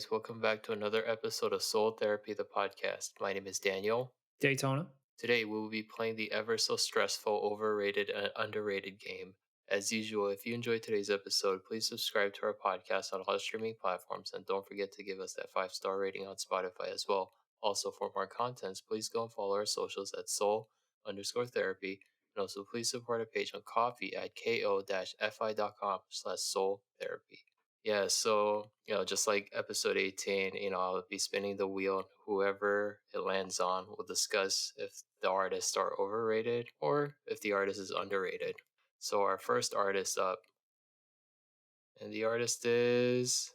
guys, welcome back to another episode of Soul Therapy, the podcast. My name is Daniel. Daytona. Today we will be playing the ever so stressful, overrated, and underrated game. As usual, if you enjoyed today's episode, please subscribe to our podcast on all streaming platforms and don't forget to give us that 5-star rating on Spotify as well. Also, for more contents, please go and follow our socials at soul_therapy. And also, please support our page on Coffee at ko-fi.com/soul therapy. Yeah, so, just like episode 18, I'll be spinning the wheel. Whoever it lands on will discuss if the artists are overrated or if the artist is underrated. So, our first artist up, and the artist is.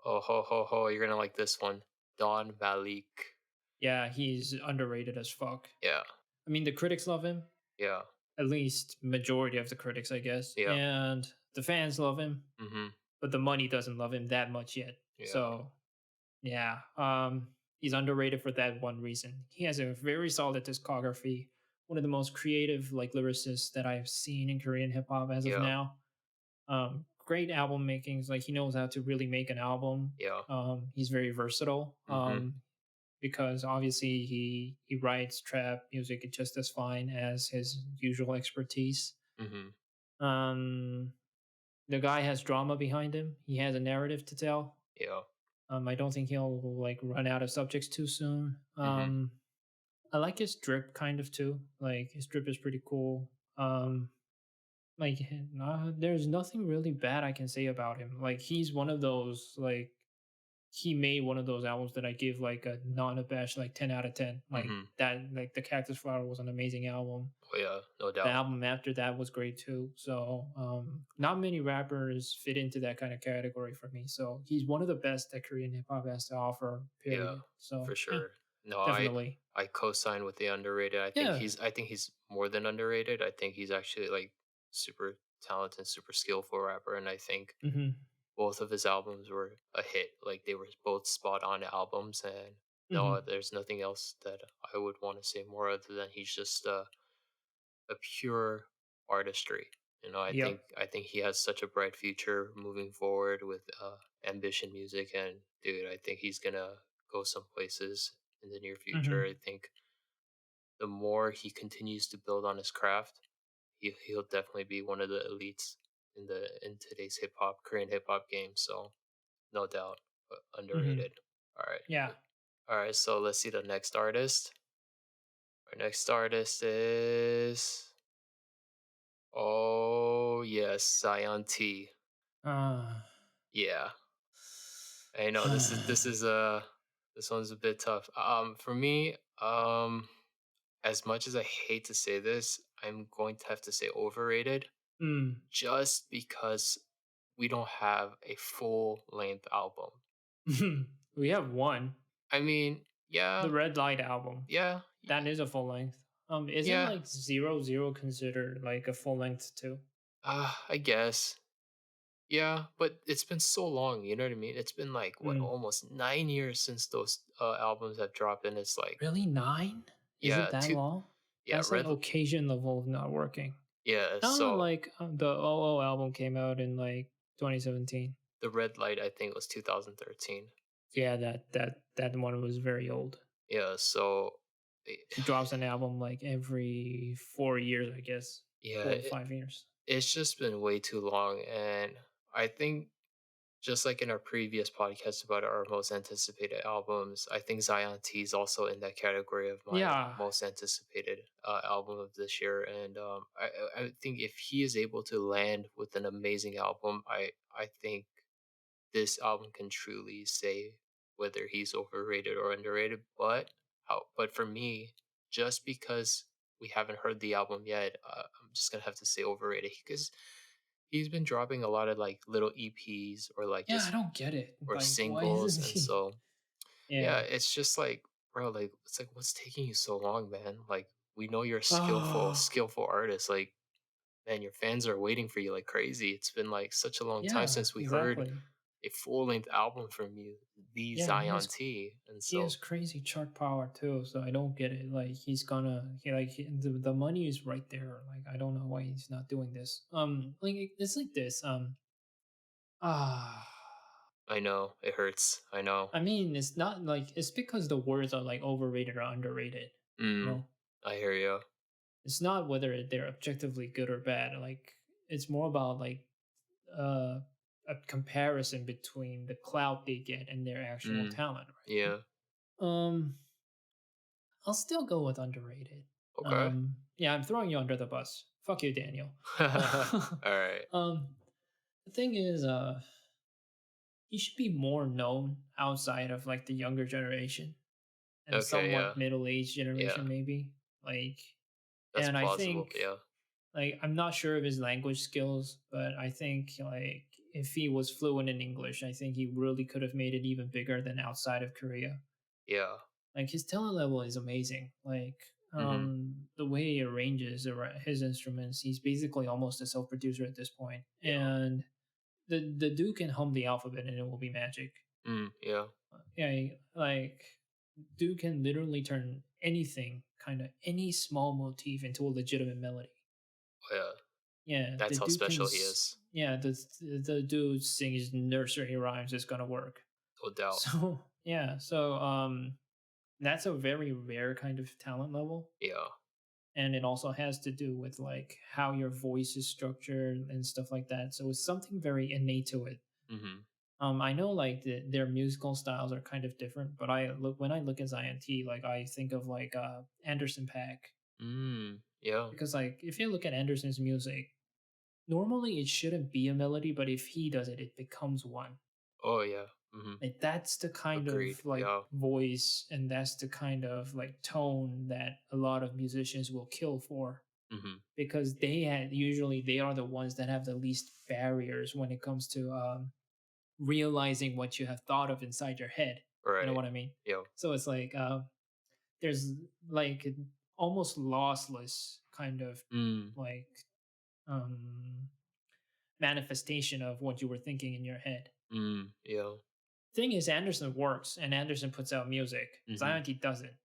Oh, ho, ho, ho, you're gonna like this one. Don Malik. Yeah, he's underrated as fuck. Yeah, I mean, the critics love him. yeah, At least majority of the critics, I guess. yeah. And the fans love him, Mm-hmm. but the money doesn't love him that much yet. Yeah. So, yeah, he's underrated for that one reason. He has a very solid discography. One of the most creative lyricists that I've seen in Korean hip hop as of Yeah. now. Great album makings. Like, he knows how to really make an album. Yeah. He's very versatile. Mm-hmm. Because obviously he writes trap music just as fine as his usual expertise. Mm-hmm. The guy has drama behind him. He has a narrative to tell. Yeah. I don't think he'll run out of subjects too soon. Mm-hmm. I like his drip kind of too. Like, his drip is pretty cool. There's nothing really bad I can say about him. Like, he's one of those he made one of those albums that I give a non-abashed 10 out of 10. That the Cactus Flower was an amazing album. Oh yeah, no The doubt. album after that was great too. So not many rappers fit into that kind of category for me. So he's one of the best that Korean hip hop has to offer. Period. Yeah, So for sure. No, definitely. I co-sign with the underrated. I think he's more than underrated. I think he's actually super talented, super skillful rapper, and I think hmm both of his albums were a hit. Like, they were both spot on albums, and hmm there's nothing else that I would want to say more other than he's just a pure artistry. Yep. I think he has such a bright future moving forward with ambition music, and dude, I think he's gonna go some places in the near future. hmm I think the more he continues to build on his craft, he'll definitely be one of the elites in today's Korean hip hop game. So no doubt, but hmm underrated. All right, Yeah. all right. So let's see the next artist. Our next artist is. Oh yes, ZionT. Uh, Yeah, I know this one's a bit tough. For me, as much as I hate to say this, I'm going to have to say overrated, mm. just because we don't have a full length album. We have one. I mean, yeah, The Red Light album. yeah, That is a full length. Isn't yeah. 0 considered a full length too? I guess. Yeah, but it's been so long, you know what I mean? It's been Mm. almost 9 years since those albums have dropped, and it's like, Really, 9? Is it yeah, that long? yeah, That's occasion level of not working. yeah. No, So the OO album came out in 2017. the Red Light, I think, was 2013. Yeah, that one was very old. Yeah, so He drops an album every 4 years, I guess. yeah, 4 to 5 years. it's just been way too long, and I think just like in our previous podcast about our most anticipated albums, I think ZionT is also in that category of my Yeah. most anticipated album of this year. And I think if he is able to land with an amazing album, I think this album can truly say whether he's overrated or underrated. But for me, just because we haven't heard the album yet, I'm just gonna have to say overrated because he's been dropping a lot of little EPs or Yeah, just I don't get it. or Why singles, isn't and he? so yeah, Yeah. it's just bro, it's what's taking you so long, man? Like, we know you're a Oh, skillful artist. Like, man, your fans are waiting for you like crazy. It's been such a long time yeah, since we heard exactly. a full length album from you, the Yeah, Zion T, and he has so crazy chart power too, so I don't get it. He's gonna the money is right there. I don't know why he's not doing this. It's like this. Ah, I know. It hurts. I know. I mean, it's not like it's because the words are like overrated or underrated. You Mm. know, I hear you. it's not whether they're objectively good or bad. Like it's more about like uh, a comparison between the clout they get and their actual Mm. talent, right? Yeah. Um, I'll still go with underrated. Okay. Yeah, I'm throwing you under the bus. Fuck you, Daniel. Alright. um, the thing is, he should be more known outside of like the younger generation and Okay, yeah. somewhat middle-aged Yeah. generation, maybe. Like, That's and I plausible, think yeah. like I'm not sure of his language skills, but I think like if he was fluent in English, I think he really could have made it even bigger than outside of Korea. Yeah. Like his talent level is amazing. Like Mhm. the way he arranges his instruments, he's basically almost a self-producer at this point. Yeah. And the dude can hum the alphabet and it will be magic. Yeah. Yeah, like dude can literally turn anything, kind of any small motif into a legitimate melody. Oh, yeah. Yeah, the That's how dude can. special he is. Yeah, the dude sings nursery rhymes is gonna work. No doubt. So yeah, so that's a very rare kind of talent level, Yeah. and it also has to do with like how your voice is structured and stuff like that. So it's something very innate to it. Mhm. I know like their musical styles are kind of different, but I look when I look at ZionT, like I think of like Anderson Paak Yeah. because like if you look at Anderson's music, normally it shouldn't be a melody, but if he does it, it becomes one. Oh, yeah. Mhm. Like that's the kind Agreed. of like Yeah. voice and that's the kind of like tone that a lot of musicians will kill for Mhm. because they are the ones that have the least barriers when it comes to realizing what you have thought of inside your head. You know Right. what I mean? Yeah. So it's like there's like an almost lossless kind of Mm. like um manifestation of what you were thinking in your head. Yeah. Thing is, Anderson works and Anderson puts out music. Mhm. ZionT doesn't.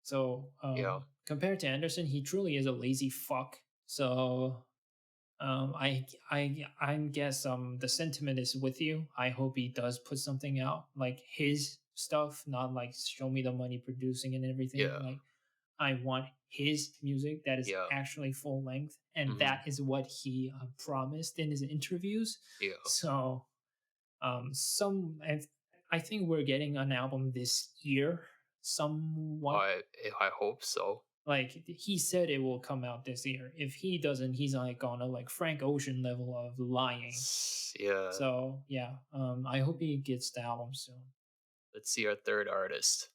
So Yeah. compared to Anderson, he truly is a lazy fuck. So I guess the sentiment is with you. I hope he does put something out like his stuff, not like show me the money producing and everything. Yeah. Like I want his music that is Yeah. actually full length, and Mhm. that is what he promised in his interviews. Yeah. So some and I think we're getting an album this year, somewhat. I hope so. Like he said it will come out this year. If he doesn't, he's like on a like Frank Ocean level of lying. Yeah. So yeah, I hope he gets the album soon. Let's see our third artist.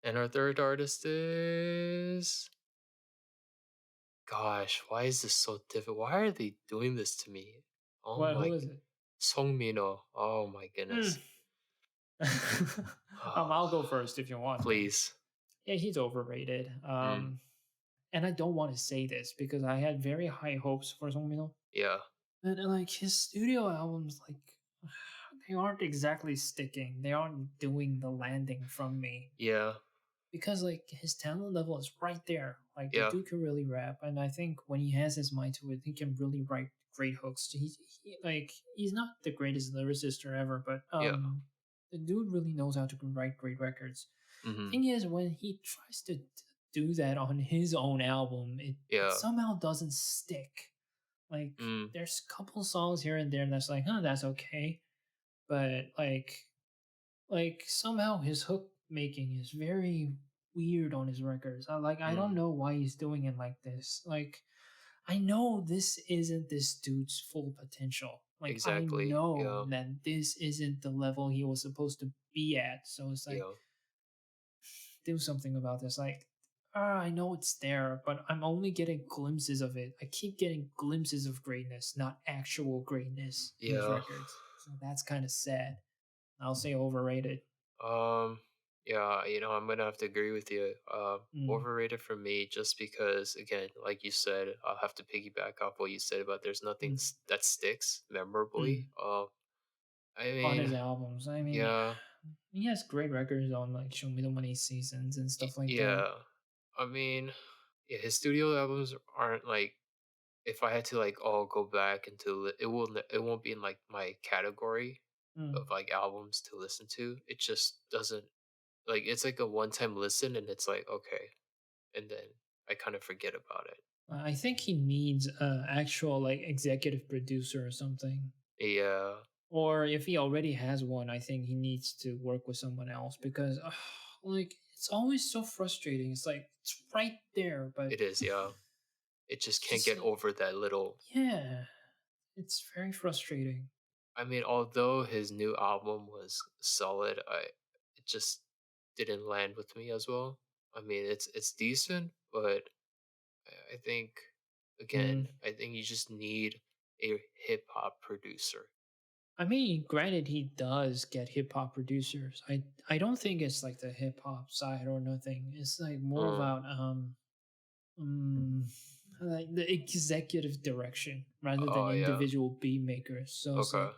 And our third artist is gosh, why is this so difficult? Why are they doing this to me? Oh What? Who my is it? Mino. Oh my Mm. goodness. I'll go first if you want, but Please. yeah, he's overrated. Mm, And I don't want to say this because I had very high hopes for Song yeah. but like his studio albums, like they aren't exactly sticking. They aren't doing the landing from me Yeah. because like his talent level is right there. Like the Yeah. dude can really rap, and I think when he has his mind to it, he can really write great hooks. He's not the greatest lyricist or ever, but Yeah. the dude really knows how to write great records. Mhm. Thing is, when he tries to do that on his own album, it Yeah. somehow doesn't stick. Like Mm, there's a couple songs here and there that's like, that's okay. But like somehow his hook making is very weird on his records. I don't mm. know why he's doing it like this. Like I know this isn't this dude's full potential. Like I Exactly. know Yeah. that this isn't the level he was supposed to be at. So it's like Yeah. do something about this. Like I know it's there, but I'm only getting glimpses of it. I keep getting glimpses of greatness, not actual greatness in his Yeah. records. So that's kind of sad. I'll say overrated. Um, yeah, I'm gonna have to agree with you. Mm, Overrated for me just because, again, like you said, I'll have to piggyback off what you said about there's nothing mm, that sticks memorably. mm. I On mean, his albums, I mean, yeah, he has great records on like "Show Me the Money" seasons and stuff like that. yeah. I mean, yeah, his studio albums aren't like if I had to like go back into it won't be in like my category. Mm. of like albums to listen to. It just doesn't like it's like a one-time listen and it's like okay, and then I kind of forget about it. I think he needs a actual like executive producer or something. Yeah, Or if he already has one, I think he needs to work with someone else because like it's always so frustrating. It's like it's right there, but it is. Yeah, it just it's can't just get like over that little. yeah, it's very frustrating. I mean, although his new album was solid, it just didn't land with me as well. I mean, it's decent, but I think Mm. again, I think you just need a hip hop producer. I mean, granted, he does get hip hop producers. I don't think it's like the hip hop side or nothing. It's like more Mm. about um like the executive direction rather than Oh yeah. individual beat makers. So it's Okay. like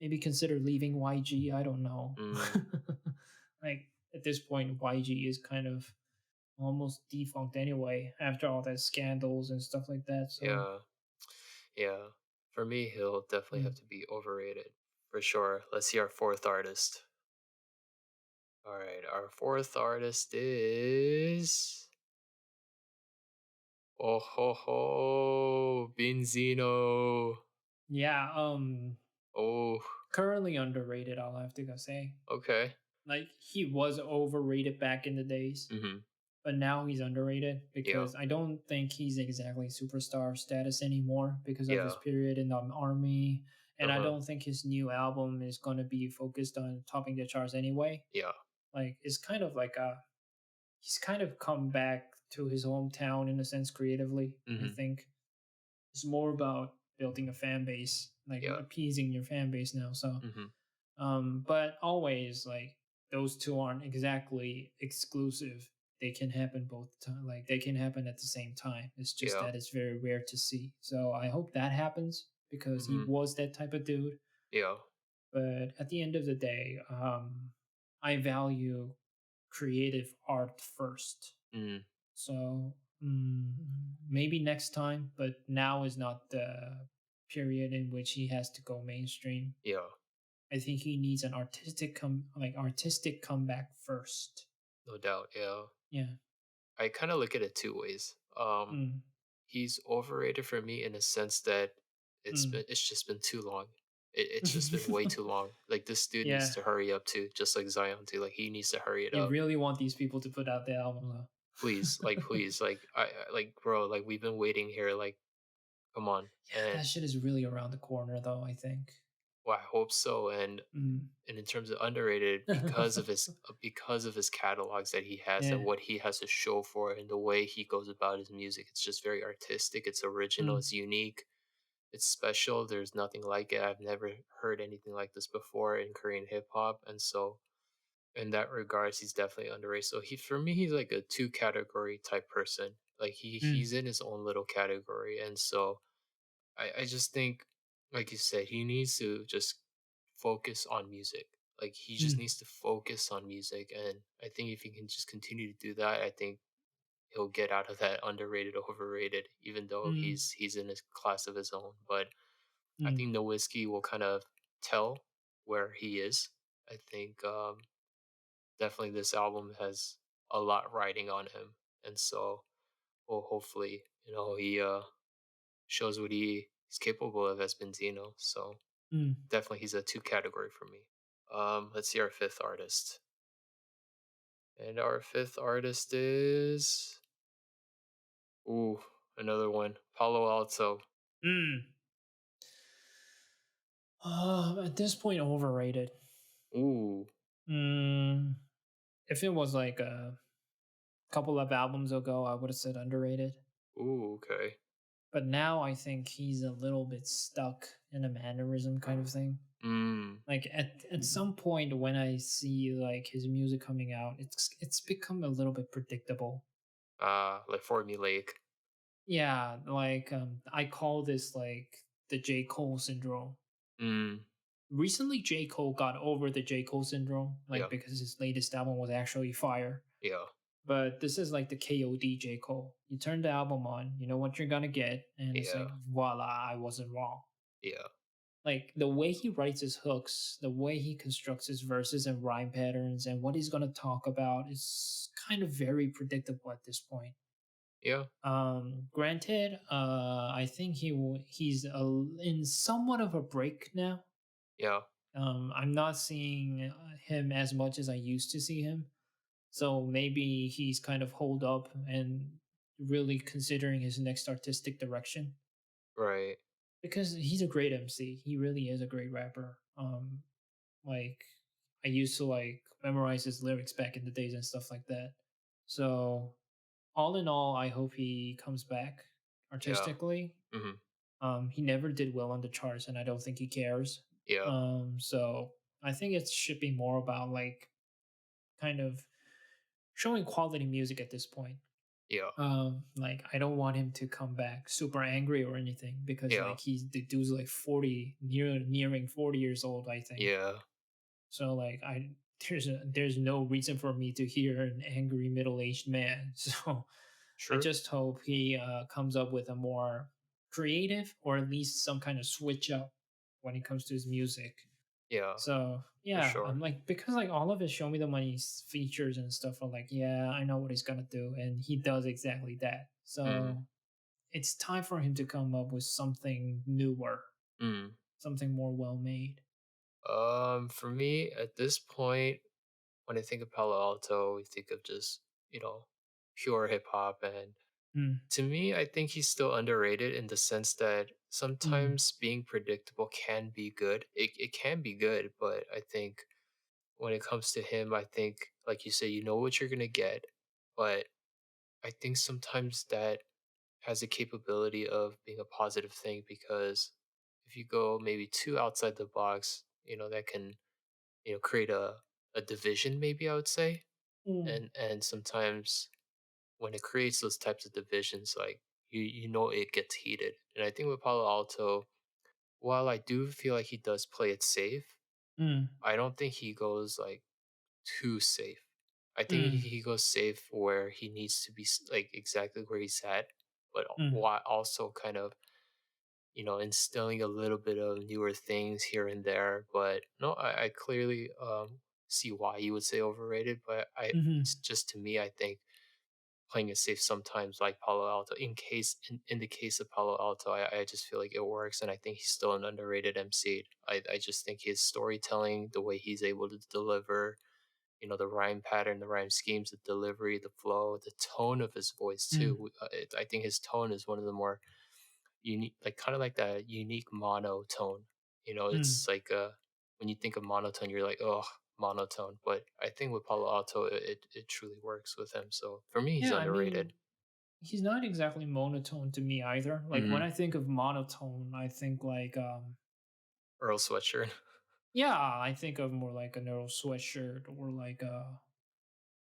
maybe consider leaving YG. I don't know. Mm. Like at this point, YG is kind of almost defunct anyway after all that scandals and stuff like that. So Yeah. Yeah. For me, he'll definitely have mm, to be overrated for sure. Let's see our fourth artist. All right, our fourth artist is oh ho ho Beenzino. yeah, Oh, currently underrated. I'll have to go say. okay. Like he was overrated back in the days, Mhm. but now he's underrated Yeah. because I don't think he's exactly superstar status anymore because of his Yeah. period in the army. And I Uh-huh. don't think his new album is going to be focused on topping the charts anyway. Yeah. Like it's kind of like a he's kind of come back to his hometown in a sense creatively. I Mhm. think it's more about building a fan base, like Yeah. appeasing your fan base now. So Mhm. but always like those two aren't exactly exclusive. They can happen both time. Like they can happen at the same time. It's just Yeah. that it's very rare to see. So I hope that happens because he Mhm. was that type of dude. Yeah. But at the end of the day, I value creative art first. Mhm. So mm, maybe next time, but now is not the period in which he has to go mainstream. Yeah. I think he needs an artistic comeback first. No doubt. Yeah. Yeah. I kind of look at it two ways. Mm. He's overrated for me in a sense that Mm. it's just been too long. It's just been way too long. Like this dude needs Yeah. to hurry up too, just like ZionT. Like he needs to hurry it You up. really want these people to put out the album though. Please, like, bro, like we've been waiting here. Like, come on. Yeah, And that shit is really around the corner though, I think. well, I hope so. Mm. And in terms of underrated, because of his catalogs that he has Yeah. and what he has to show for it and the way he goes about his music, it's just very artistic. It's original. Mm. It's unique. It's special. There's nothing like it. I've never heard anything like this before in Korean hip hop, and so in that regards, he's definitely underrated. So he, for me, he's like a two category type person. Like Mm. he's in his own little category, and so I just think, like you said, he needs to just focus on music. Like he just Mm. needs to focus on music, and I think if he can just continue to do that, I think he'll get out of that underrated, overrated. Even though Mm. he's in his class of his own, but I Mm. think No Whiskey will kind of tell where he is. I think definitely this album has a lot riding on him, and so well, hopefully, he shows what he's capable of as Benzino. So Mm. definitely, he's a two category for me. Let's see our fifth artist, and our fifth artist is ooh another one, Palo Alto. Mm. At this point, overrated. Ooh, Mm. If it was like a couple of albums ago, I would have said underrated. ooh, okay. But now I think he's a little bit stuck in a mannerism kind of thing. Mm, Like at some point when I see like his music coming out, it's become a little bit predictable. like formulaic. Yeah, like I call this like the J. Cole syndrome. Mm, Recently J. Cole got over the J. Cole syndrome, like yeah, because his latest album was actually fire. yeah, But this is like the KOD J. Cole. You turn the album on, you know what you're gonna get, and it's yeah, like voila, I wasn't wrong. yeah. like the way he writes his hooks, the way he constructs his verses and rhyme patterns, and what he's gonna talk about is kind of very predictable at this point. Yeah. Granted, I think he's in somewhat of a break now. Yeah. I'm not seeing him as much as I used to see him. So maybe he's kind of holed up and really considering his next artistic direction Right. because he's a great MC. He really is a great rapper. Like I used to like memorize his lyrics back in the days and stuff like that. So all in all, I hope he comes back Yeah. artistically. Mhm. He never did well on the charts, and I don't think he cares. Yeah. So I think it should be more about like kind of showing quality music at this point. Yeah. Like I don't want him to come back super angry or anything because Yeah. like the dude's like 40, nearing 40 years old, I think. Yeah. So like there's no reason for me to hear an angry middle-aged man. So I Sure. just hope he comes up with a more creative or at least some kind of switch up when it comes to his music. Yeah. So For yeah, I'm sure. like because like all of his show me the money features and stuff are like, yeah, I know what he's gonna do, and he does exactly that. Mm. So it's time for him to come up with something newer, Mm. something more well made. For me, at this point, when I think of Palo Alto, we think of just, pure hip hop. And Mm, to me, I think he's still underrated in the sense that mm, sometimes being predictable can be good. It can be good, but I think when it comes to him, I think, like you say, you know what you're going to get. But I think sometimes that has the capability of being a positive thing because if you go maybe too outside the box, that can, create a division, maybe I would say. mm, And sometimes when it creates those types of divisions, like you know it gets heated. And I think with Palo Alto, while I do feel like he does play it safe, mm, I don't think he goes like too safe. I think he, mm, he goes safe where he needs to be, like exactly where he's at, but mm, while also kind of, instilling a little bit of newer things here and there. But no, I clearly see why you would say overrated. But it's mhm, just to me, I think playing it safe sometimes, like Palo Alto. In the case of Palo Alto, I just feel like it works, and I think he's still an underrated MC. I just think his storytelling, the way he's able to deliver, the rhyme pattern, the rhyme schemes, the delivery, the flow, the tone of his voice mm, too. I think his tone is one of the more unique, like kind of like that unique monotone. mm. It's like when you think of monotone, you're like, oh, monotone. But I think with Palo Alto, it truly works with him. So for me, he's Yeah, I underrated. mean, he's not exactly monotone to me either. Like when Hmm. I think of monotone, I think like Earl Sweatshirt. yeah, I think of more like a Earl Sweatshirt or like a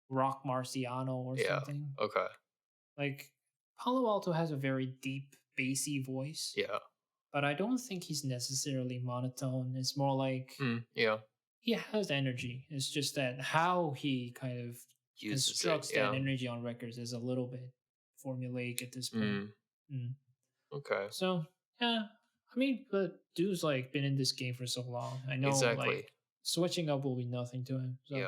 Rock Marciano or Yeah. something. Okay. Like Palo Alto has a very deep, bassy voice, Yeah. but I don't think he's necessarily monotone. It's more like Mm, yeah. he has energy. It's just that how he kind of Uses it. constructs that Yeah. energy on records is a little bit formulaic at this point. Mm, Mm. okay. So yeah, I mean, but dude's like been in this game for so long. I know Exactly. like switching up will be nothing to him. So Yeah.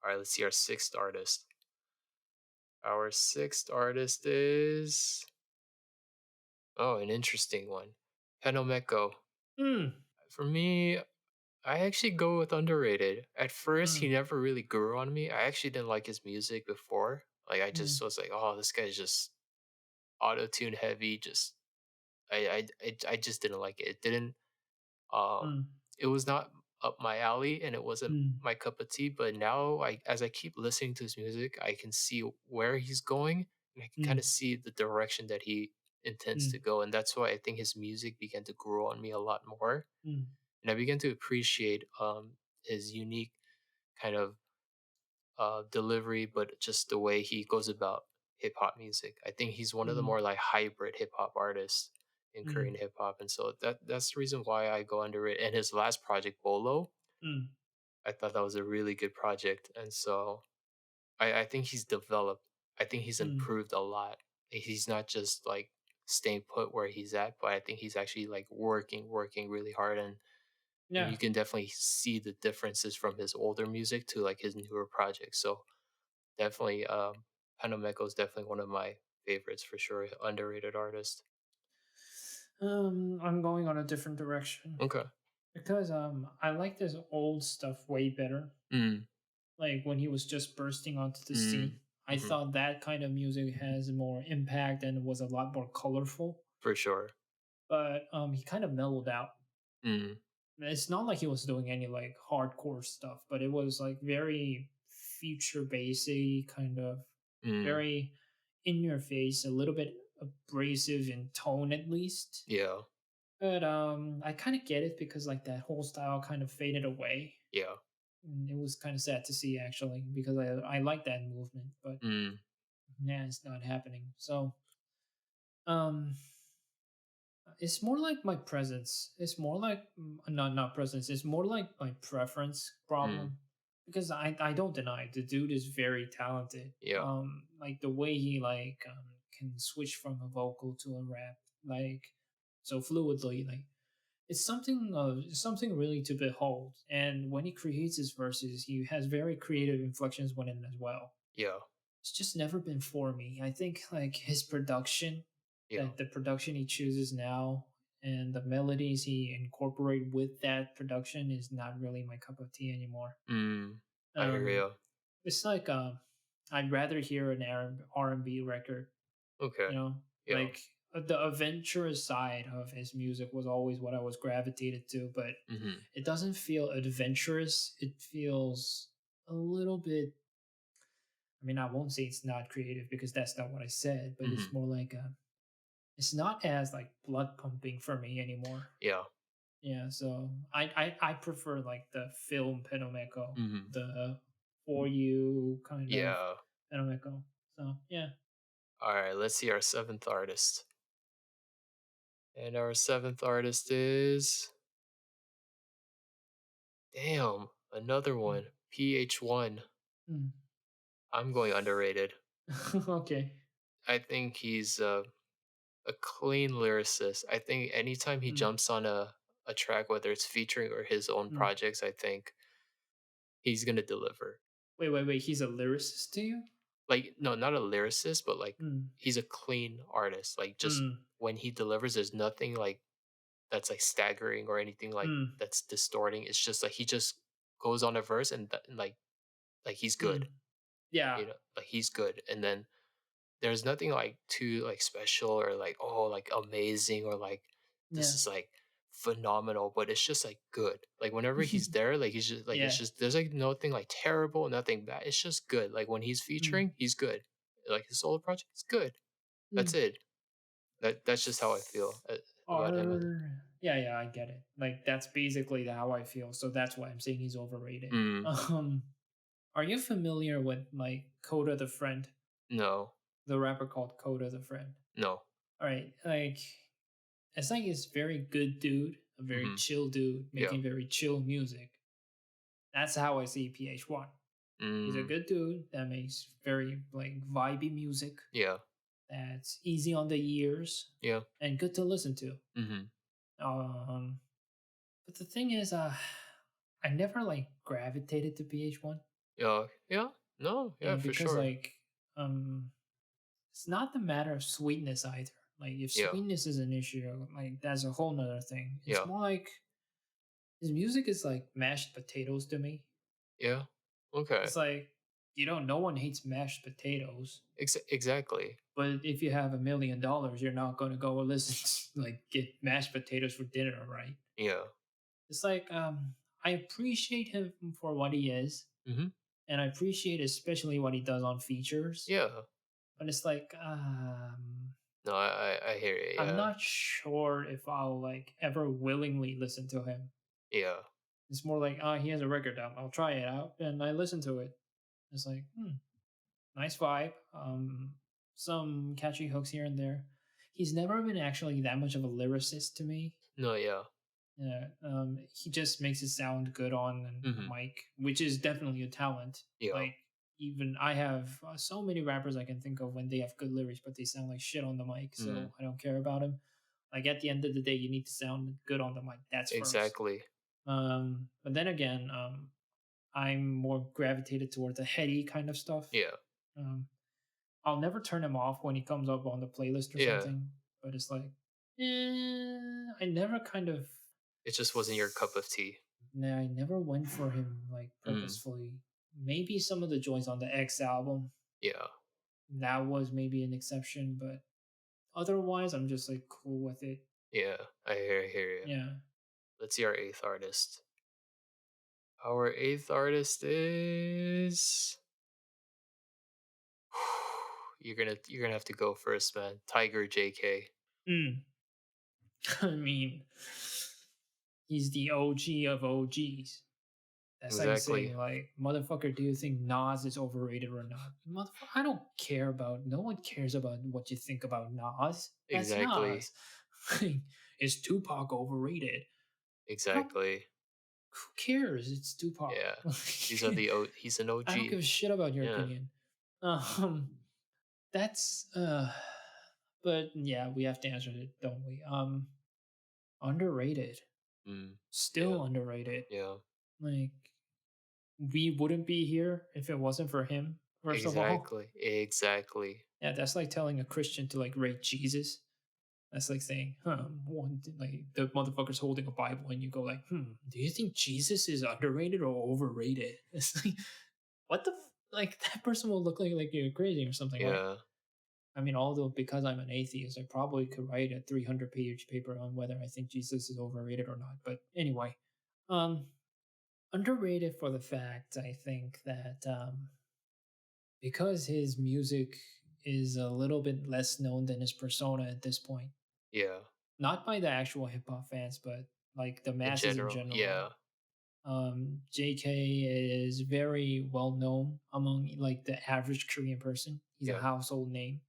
All right. Let's see our sixth artist. Our sixth artist is, oh, an interesting one. Penomeco. mm, For me, I actually go with underrated. At first, he mm, never really grew on me. I actually didn't like his music before. Like I just mm, was like, oh, this guy's just auto tune heavy. Just I just didn't like it. It didn't. Um, mm, it was not up my alley, and it wasn't mm, my cup of tea. But now, as I keep listening to his music, I can see where he's going, and I can kind of mm, see the direction that he intends to mm, go. And that's why I think his music began to grow on me a lot more, mm, and I began to appreciate his unique kind of delivery, but just the way he goes about hip hop music. I think he's one of the mm, more like hybrid hip hop artists in Korean mm, hip hop, and so that's the reason why I go under it. And his last project, Bolo, mm, I thought that was a really good project, and so I think he's developed. I think he's mm, improved a lot. He's not just like staying put where he's at, but I think he's actually like working really hard, and Yeah. you can definitely see the differences from his older music to like his newer projects. So definitely, Penomeco is definitely one of my favorites for sure. Underrated artist. I'm going on a different direction Okay. because I like this old stuff way better. Mm, Like when he was just bursting onto the mm, scene, I hmm. thought that kind of music has more impact and was a lot more colorful. For sure. But he kind of mellowed out. Mm, It's not like he was doing any like hardcore stuff, but it was like very future bassy, kind of mm, very in your face, a little bit abrasive in tone at least. yeah, But I kind of get it because like that whole style kind of faded away. yeah. And it was kind of sad to see actually because I like that movement, but Mm, yeah, it's not happening. So um it's more like my presence. It's more like not presence. It's more like my preference mm, problem because I don't deny it. The dude is very talented. yeah. Like the way he like can switch from a vocal to a rap like so fluidly. Like it's something really to behold. And when he creates his verses, he has very creative inflections within as well. Yeah, It's just never been for me. I think like his production, yeah. that the production he chooses now and the melodies he incorporate with that production is not really my cup of tea anymore. Mm, I hear Um, you. it's like I'd rather hear an R&B record, Okay. you know, Yeah. like the adventurous side of his music was always what I was gravitated to, but Mm-hmm. it doesn't feel adventurous. It feels a little bit. I mean, I won't say it's not creative because that's not what I said, but Mm-hmm. it's more like it's not as like blood pumping for me anymore. Yeah. Yeah, so I prefer like the film Penomeco, Mm-hmm. the for you kind of Yeah. Penomeco. So yeah. All right. Let's see our seventh artist, and our seventh artist is damn another Mm, one. pH-1. mm. I'm going underrated. Okay. I think he's a clean lyricist. I think anytime he Mm, jumps on a track, whether it's featuring or his own mm. projects, I think he's gonna deliver. Wait. He's a lyricist to you? Like, no, not a lyricist, but like Mm, he's a clean artist. Like, just mm, when he delivers, there's nothing like that's like staggering or anything like mm, that's distorting. It's just like he just goes on a verse and like he's good. mm. Yeah. You know, like he's good, and then there's nothing like too like special or like oh like amazing or like this Yeah. is like phenomenal, but it's just like good. Like whenever he's there, like he's just like it's Yeah. just there's like nothing like terrible, nothing bad. It's just good. Like when he's Mm, featuring, he's good. Like his solo project, it's good. That's mm. it. That's just how I feel about him. Yeah, I get it. Like that's basically how I feel. So that's why I'm saying he's overrated. Mm, Are you familiar with like Coda the Friend, no, the rapper called Coda the Friend? no. All right, like it's like this very good dude, a very Mm-hmm. chill dude Yeah. making very chill music. That's how I see PH1. He's a Mm, good dude that makes very like vibey music yeah. that's easy on the ears Yeah. and good to listen to. Mm-hmm. Um, but the thing is, I never like gravitated to PH1. Yeah. Yeah. No. Yeah, Yeah. For because sure. like it's not the matter of sweetness either. Like if Yeah. sweetness is an issue, like that's a whole nother thing. It's Yeah. more like his music is like mashed potatoes to me. Yeah. Okay. It's like no one hates mashed potatoes, Exactly. but if you have $1 million, you're not going to go and listen to, like get mashed potatoes for dinner, right? Yeah. It's like I appreciate him for what he is, Mm-hmm. and I appreciate especially what he does on features. Yeah. But it's like No, I hear you. I'm Yeah. not sure if I'll like ever willingly listen to him. Yeah. It's more like, he has a record out. I'll try it out, and I listen to it. It's like, nice vibe. Some catchy hooks here and there. He's never been actually that much of a lyricist to me. No, yeah. Yeah, he just makes it sound good on a Mhm. mic, which is definitely a talent. Yeah. Like even I have so many rappers I can think of when they have good lyrics, but they sound like shit on the mic. Mm, So I don't care about them. Like at the end of the day, you need to sound good on the mic. That's first. exactly. But then again, I'm more gravitated towards the heady kind of stuff. Yeah. Um, I'll never turn him off when he comes up on the playlist or Yeah. something. But it's like, I never kind of, It just wasn't your cup of tea. nah, I never went for him like Mm, purposefully. Maybe some of the joints on the X album, yeah. that was maybe an exception, but otherwise, I'm just like cool with it. Yeah. I hear you. Yeah. Let's see our eighth artist. Our eighth artist is you're gonna have to go first, man. Tiger JK. Mm. I mean, he's the OG of OGs. That's like Exactly. saying, like, motherfucker, do you think Nas is overrated or not? Motherfucker, I don't care about. No one cares about what you think about Nas. That's Exactly. Nas. Is Tupac overrated? I don't. Exactly. Who cares? It's Tupac. Yeah. He's an I don't give OG. a shit about your Yeah. opinion. Um, that's but yeah, we have to answer it, don't we? Underrated. Mm. Yeah. Still underrated. Yeah. Like we wouldn't be here if it wasn't for him, first of all. Exactly. Exactly. Yeah, that's like telling a Christian to like rate Jesus. That's like saying, one like the motherfucker's holding a Bible and you go like, do you think Jesus is underrated or overrated? It's like, what the like that person will look like you're crazy or something. Like, Yeah. I mean, although because I'm an atheist, I probably could write a 300-page paper on whether I think Jesus is overrated or not. But anyway, um, underrated for the fact I think that because his music is a little bit less known than his persona at this point, Yeah. not by the actual hip hop fans, but like the In masses in general. general. Yeah. JK is very well known among like the average Korean person. He's a Yeah. household name.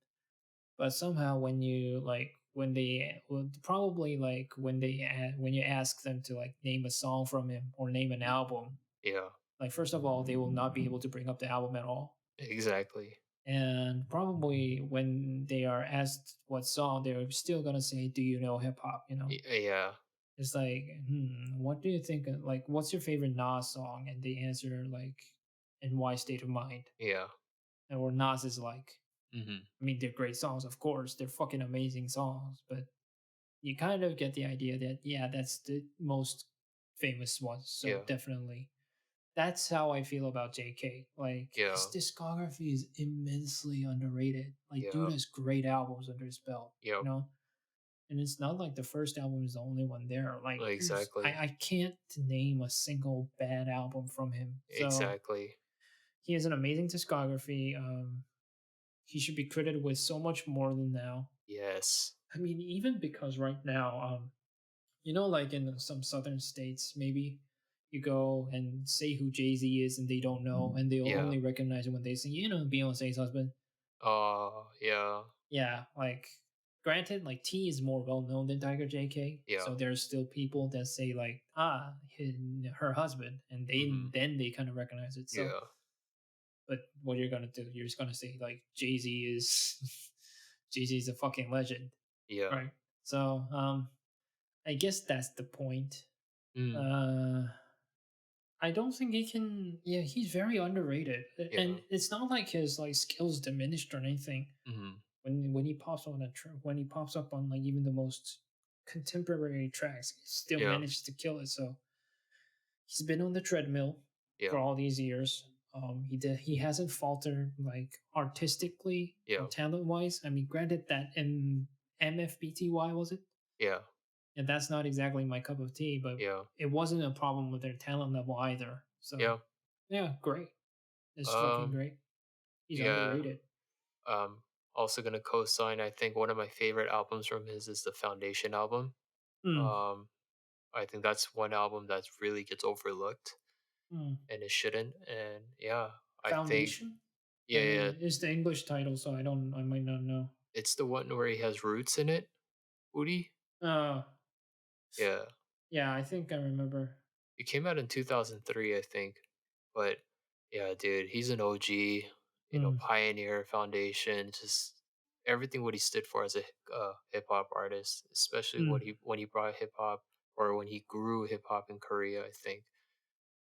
But somehow when you like when they well, probably like when you ask them to like name a song from him or name an album, Yeah. like first of all they will not be able to bring up the album at all, Exactly. and probably when they are asked what song, they're still gonna say, "Do you know hip hop?" Yeah. It's like, what do you think? Like, what's your favorite Nas song? And they answer like, "In Why State of Mind," Yeah. or Nas is like. Mhm. I mean, they're great songs, of course. They're fucking amazing songs, but you kind of get the idea that yeah, that's the most famous one. So Yeah. definitely, that's how I feel about JK. Like his Yeah. discography is immensely underrated. Like, dude Yeah. has great albums under his belt, Yep. And it's not like the first album is the only one there. Like, there's Exactly. I can't name a single bad album from him. So Exactly. he has an amazing discography. He should be credited with so much more than now. Yes. I mean, even because right now, like in some southern states, maybe you go and say who Jay-Z is and they don't know, and they'll Yeah. only recognize it when they say, Beyonce's husband. Yeah. Yeah, like granted, like T is more well known than Tiger JK, Yeah. so there's still people that say like, her husband, and Mhm. then they kind of recognize it. So, Yeah. but what you're gonna do? You're just gonna say like Jay-Z is Jay-Z is a fucking legend, Yeah. right? So, I guess that's the point. Mm. Uh, I don't think he can. Yeah, he's very underrated, Yeah. and it's not like his like skills diminished or anything. Mhm. When he pops on when he pops up on like even the most contemporary tracks, he still Yeah. managed to kill it. So he's been on the treadmill Yeah. for all these years. He hasn't faltered like artistically or Yeah. talent wise. I mean, granted that MFBTY was it? Yeah. And that's not exactly my cup of tea, but Yeah. it wasn't a problem with their talent level either. So Yeah. yeah, great. It's fucking Um, great. He's yeah. underrated. Also gonna co-sign. I think one of my favorite albums from his is the Foundation album. Mm, Um, I think that's one album that really gets overlooked, mm. and it shouldn't. And yeah, I think Foundation yeah, is the English title, so I might not know. it's the one where he has roots in it. Woody. Uh, Yeah, yeah, I think I remember. it came out in 2003, I think. But Yeah, dude, he's an OG, Mm, pioneer, foundation, just everything what he stood for as a hip hop artist, especially mm, when he brought hip hop or when he grew hip hop in Korea. I think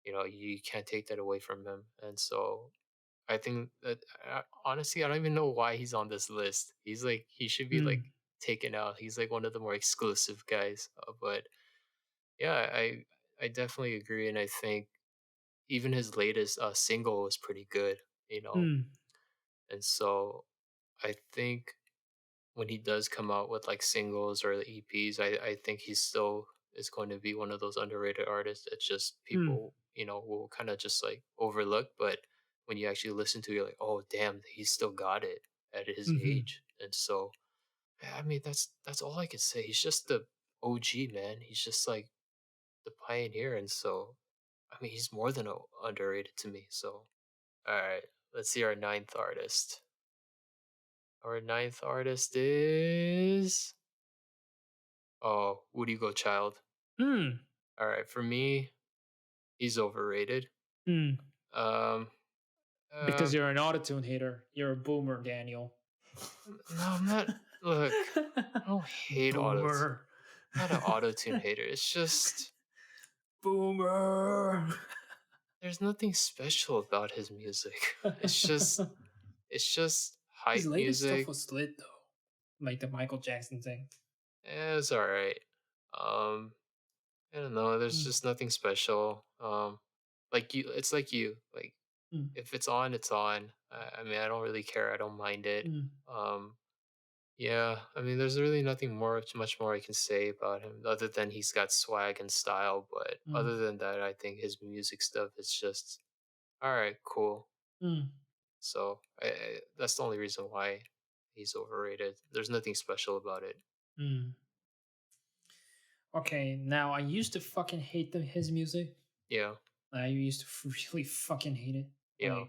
you can't take that away from him, and so I think that honestly, I don't even know why he's on this list. He should be mm, like taken out. He's like one of the more exclusive guys, but yeah, I definitely agree, and I think even his latest single was pretty good, you know. mm, And so I think when he does come out with like singles or the EPs, I think he still is going to be one of those underrated artists that just mm, people, will kind of just like overlook. But when you actually listen to it, you're like, oh damn, he still got it at his mhm, age. And so yeah, I mean that's all I can say. He's just the OG man. He's just like the pioneer. And so I mean he's more than underrated to me. So all right, let's see our ninth artist. Our ninth artist is Woodie Gochild. mm, All right, for me, he's overrated. mm. Um, Because um, you're an autotune hater. You're a boomer, Daniel. no, I'm not. Look, I don't hate auto. Boomer. Not an auto tune hater. It's just Boomer. there's nothing special about his music. It's just His hype latest stuff music. was lit though. Like the Michael Jackson thing. It's all right. Um, I don't know. There's Mm, just nothing special. It's like you. Like mm, if it's on, it's on. I mean, I don't really care. I don't mind it. mm, Um, yeah, I mean, there's really nothing much more I can say about him other than he's got swag and style. But mm, other than that, I think his music stuff is just all right, cool. mm, So that's the only reason why he's overrated. There's nothing special about it. mm. Okay, now I used to fucking hate his music. Yeah, I used to really fucking hate it. yeah,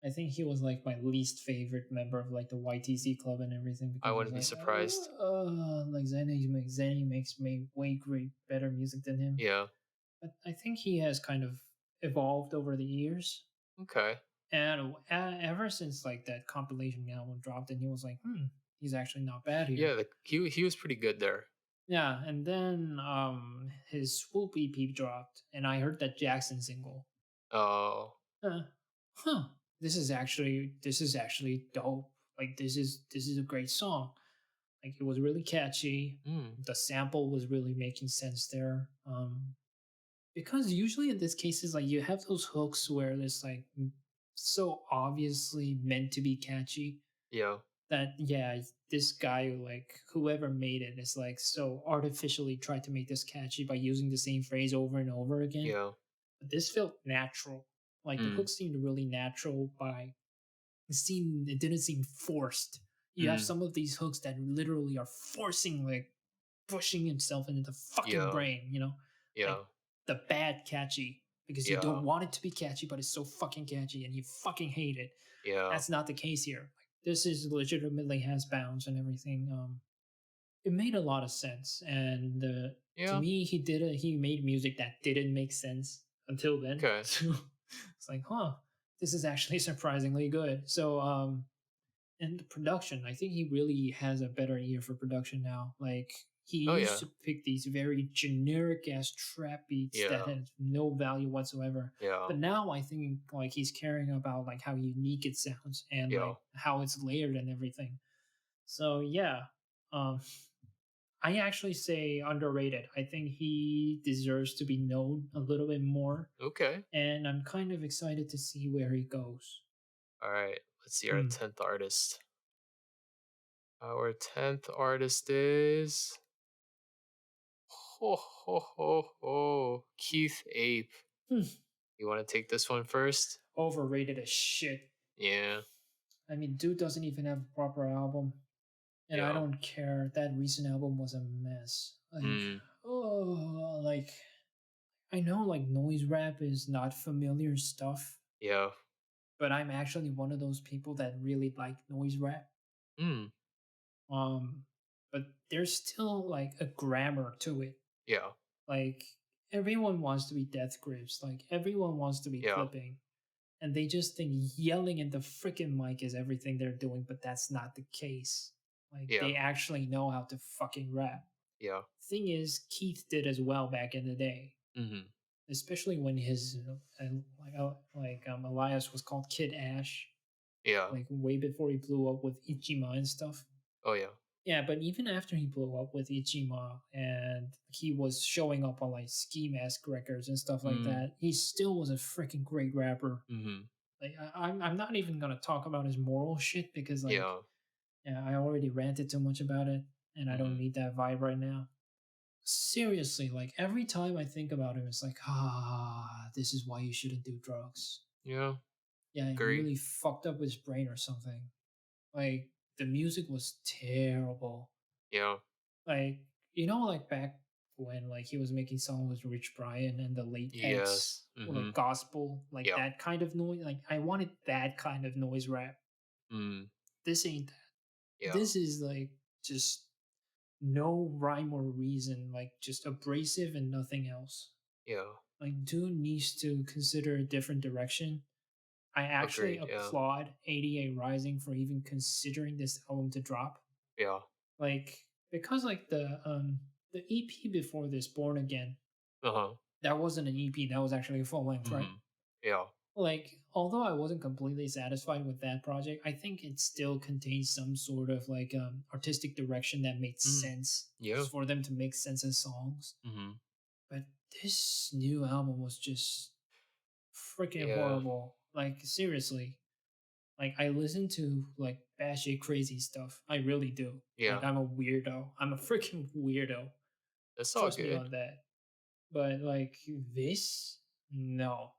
I think he was like my least favorite member of like the YTC club and everything I because I was wouldn't be like, surprised. like Zenny makes me way great better music than him. Yeah, But I think he has kind of evolved over the years, okay. and ever since like that compilation album dropped, and he was like, he's actually not bad Yeah, here. he was pretty good there. Yeah, and then his Swoop EP dropped, and I heard that Jackson single. Oh, Uh, huh. This is actually dope. Like this is a great song. Like it was really catchy. mm, The sample was really making sense there. Because usually in these cases, like you have those hooks where it's like so obviously meant to be catchy yeah, that yeah, this guy like whoever made it is like so artificially tried to make this catchy by using the same phrase over and over again. yeah, But this felt natural. Like the mm, hook seemed really natural by it didn't seem forced. You have mm, some of these hooks that literally are forcing like pushing himself into the fucking yeah, brain, like yeah, the bad catchy because you don't yeah, want it to be catchy, but it's so fucking catchy and you fucking hate it. yeah, That's not the case here. Like, this is legitimately has bounds and everything. It made a lot of sense, and to yeah. me, he made music that didn't make sense until then. Okay. So it's like, huh, this is actually surprisingly good. So and the production, I think he really has a better ear for production now. Like he Oh used yeah, to pick these very generic ass trap beats that yeah, had no value whatsoever. yeah, But now I think like he's caring about like how unique it sounds and yeah. like how it's layered and everything. So yeah, um, I actually say underrated. I think he deserves to be known a little bit more, Okay. and I'm kind of excited to see where he goes. All right. Let's see our Hmm. 10th artist. Our 10th artist is ho ho ho ho Keith Ape. Hmm. You want to take this one first? Overrated as shit. Yeah. I mean, dude doesn't even have a proper album, and I Yeah. don't care. That recent album was a mess. Mm. Like I know like noise rap is not familiar stuff, Yeah. but I'm actually one of those people that really like noise rap. Mm. Um, but there's still like a grammar to it. Yeah. Like everyone wants to be Death Grips. Like everyone wants to be Yeah. clipping. and they just think yelling in the freaking mic is everything they're doing, but that's not the case. Like Yeah. they actually know how to fucking rap. Yeah. Thing is, Keith did as well back in the day, Mhm. especially when his Elias was called Kid Ash, Yeah. like way before he blew up with Ichima and stuff. Oh, yeah. Yeah, but even after he blew up with Ichima and he was showing up on like Ski Mask records and stuff like Mm. that, he still was a freaking great rapper. Mhm. Like I'm not even gonna talk about his moral shit because like Yeah. yeah, I already ranted too much about it and I don't Mhm. need that vibe right now. Seriously, like every time I think about him, it's like, this is why you shouldn't do drugs. Yeah. Yeah, he Agree. really fucked up his brain or something. Like the music was terrible. Yeah. Like, like back when like he was making songs with Rich Brian and the late X, Yes. or like Mhm. gospel, like Yeah. that kind of noise. Like I wanted that kind of noise rap. Mm. This ain't that. Yeah. This is like just no rhyme or reason, like just abrasive and nothing else. Yeah. Like dude needs to consider a different direction. I actually Agreed. Yeah. applaud 88 Rising for even considering this album to drop. Yeah. Like because like the EP before this, Born Again, Uh-huh. that wasn't an EP, that was actually a full length, right? Mhm. Yeah. Like although I wasn't completely satisfied with that project, I think it still contains some sort of like artistic direction that made Mm. sense Yeah. for them to make sense as songs. Mhm. But this new album was just freaking Yeah. horrible. Like seriously, like I listen to like batshit crazy stuff. I really do. Like Yeah. I'm a weirdo. I'm a freaking weirdo. That's all Trust me good. on that. But like this, no.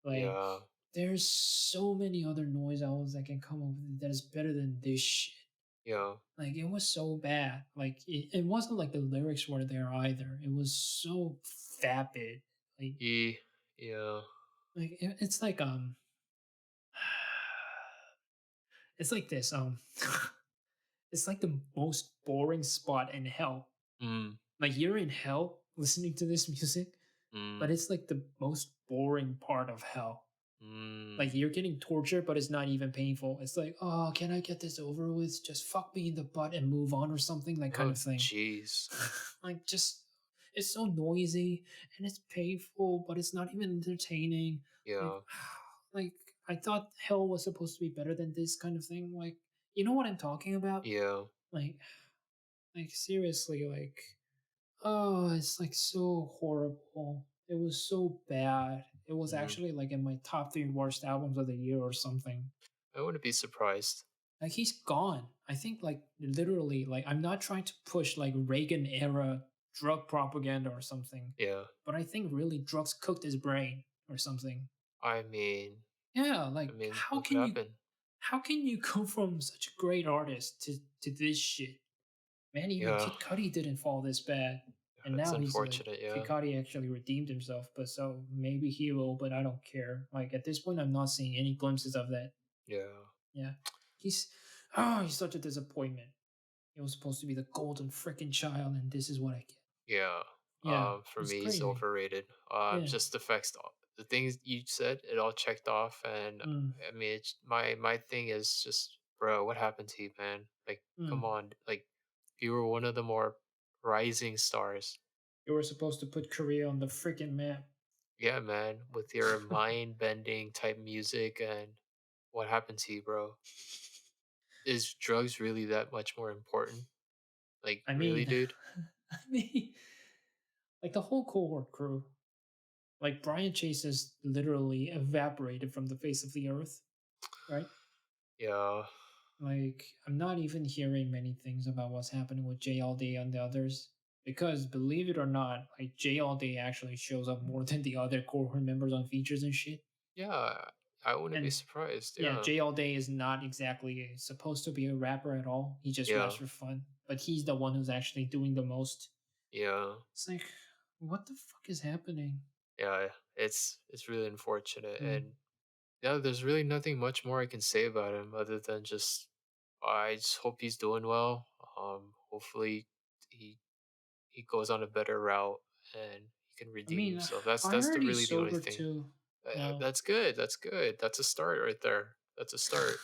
Like Yeah. there's so many other noise albums that can come up with that is better than this shit. Yeah. Like it was so bad. Like it wasn't like the lyrics were there either. It was so vapid. Like Yeah. it's like it's like this it's like the most boring spot in hell. Mm. Like you're in hell listening to this music, but Mm. it's like the most boring part of hell. Mm. Like you're getting tortured, but it's not even painful. It's like, oh, can I get this over with? Just fuck me in the butt and move on or something, like kind Oh, of thing. jeez. Like just it's so noisy and it's painful, but it's not even entertaining. Like Yeah. like I thought hell was supposed to be better than this kind of thing. Like you know what I'm talking about? Yeah. Like like seriously, like oh, it's like so horrible. It was so bad. It was Mhm. actually like in my top 3 worst albums of the year or something. I wouldn't be surprised. Like he's gone. I think like literally, like I'm not trying to push like Reagan era drug propaganda or something, Yeah. but I think really drugs cooked his brain or something. I mean Yeah, like what could happen? how can you go from such a great artist to this shit? Man, even Yeah. Kid Cudi didn't fall this bad. And It's now he's like, unfortunate, Kid yeah. Cudi actually redeemed himself, but so maybe he will, but I don't care. Like at this point, I'm not seeing any glimpses of that. Yeah. Yeah. He's, he's such a disappointment. He was supposed to be the golden freaking child, and this is what I get. Yeah. Yeah. For It's me, he's crazy. overrated. Yeah. Just the things you said, it all checked off, and Mm, I mean, my thing is just, bro, what happened to you, man? Like, mm. come on, like, you were one of the more rising stars. You were supposed to put Korea on the freaking map. Yeah, man, with your mind bending type music, and what happened to you, bro? Is drugs really that much more important? Like, I really, mean, dude? I mean, like the whole cohort crew. Like Brian Chase is literally evaporated from the face of the earth, right? Yeah. Like I'm not even hearing many things about what's happening with J All Day and the others. Because believe it or not, like J All Day actually shows up more than the other cohort members on features and shit. Yeah, I wouldn't be And surprised. yeah, Yeah. J All Day is not exactly supposed to be a rapper at all. He just raps Yeah. for fun. But he's the one who's actually doing the most. Yeah. It's like, what the fuck is happening? Yeah. It's really unfortunate. Mm. And yeah, there's really nothing much more I can say about him other than just I just hope he's doing well. Hopefully he he goes on a better route and he can I redeem mean, himself. I That's heard the he's really the only sober thing. too. No. That's good. That's good. That's a start right there. That's a start.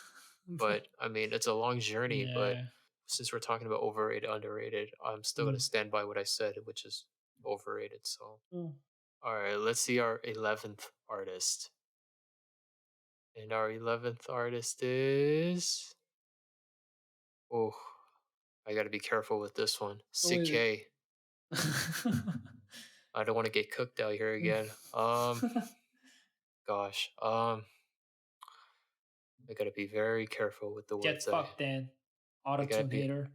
But I mean, it's a long journey. But Yeah. since we're talking about overrated, underrated, I'm still gonna Mm. stand by what I said, which is overrated. So, Mm. all right, let's see our 11th artist, and our 11th artist is oh, I gotta be careful with this one. Who is it? Sik-K. I don't want to get cooked out here again. Gosh. I gotta be very careful with the Get words fucked, Dan. I gotta Autotune be. hater.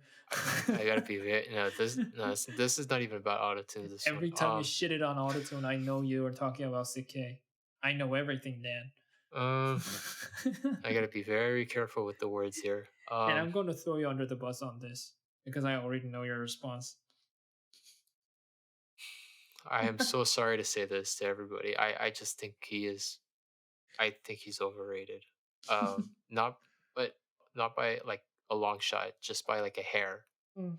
I gotta be very. No, this is not even about autotune. This one. Every time you shitted on autotune, I know you were talking about Sik-K. I know everything, Dan. Um, I gotta be very careful with the words here. And I'm going to throw you under the bus on this because I already know your response. I am so sorry to say this to everybody. I just think he is. I think he's overrated. Not, but not by like a long shot, just by like a hair. Mm,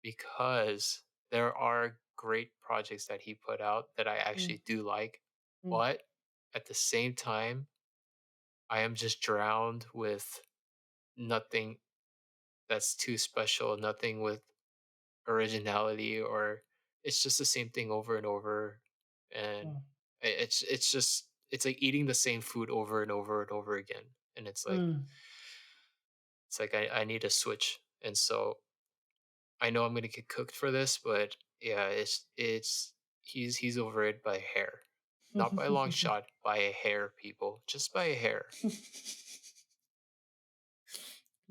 Because there are great projects that he put out that I mm, actually do like, mm, but at the same time, I am just drowned with nothing that's too special, nothing with originality, or it's just the same thing over and over, and mm, it's just it's like eating the same food over and over and over again, and mm, it's like I need a switch, and so I know I'm gonna get cooked for this, but yeah, it's he's overrated by a hair. Not by a long mm. shot, by a hair, people. Just by a hair.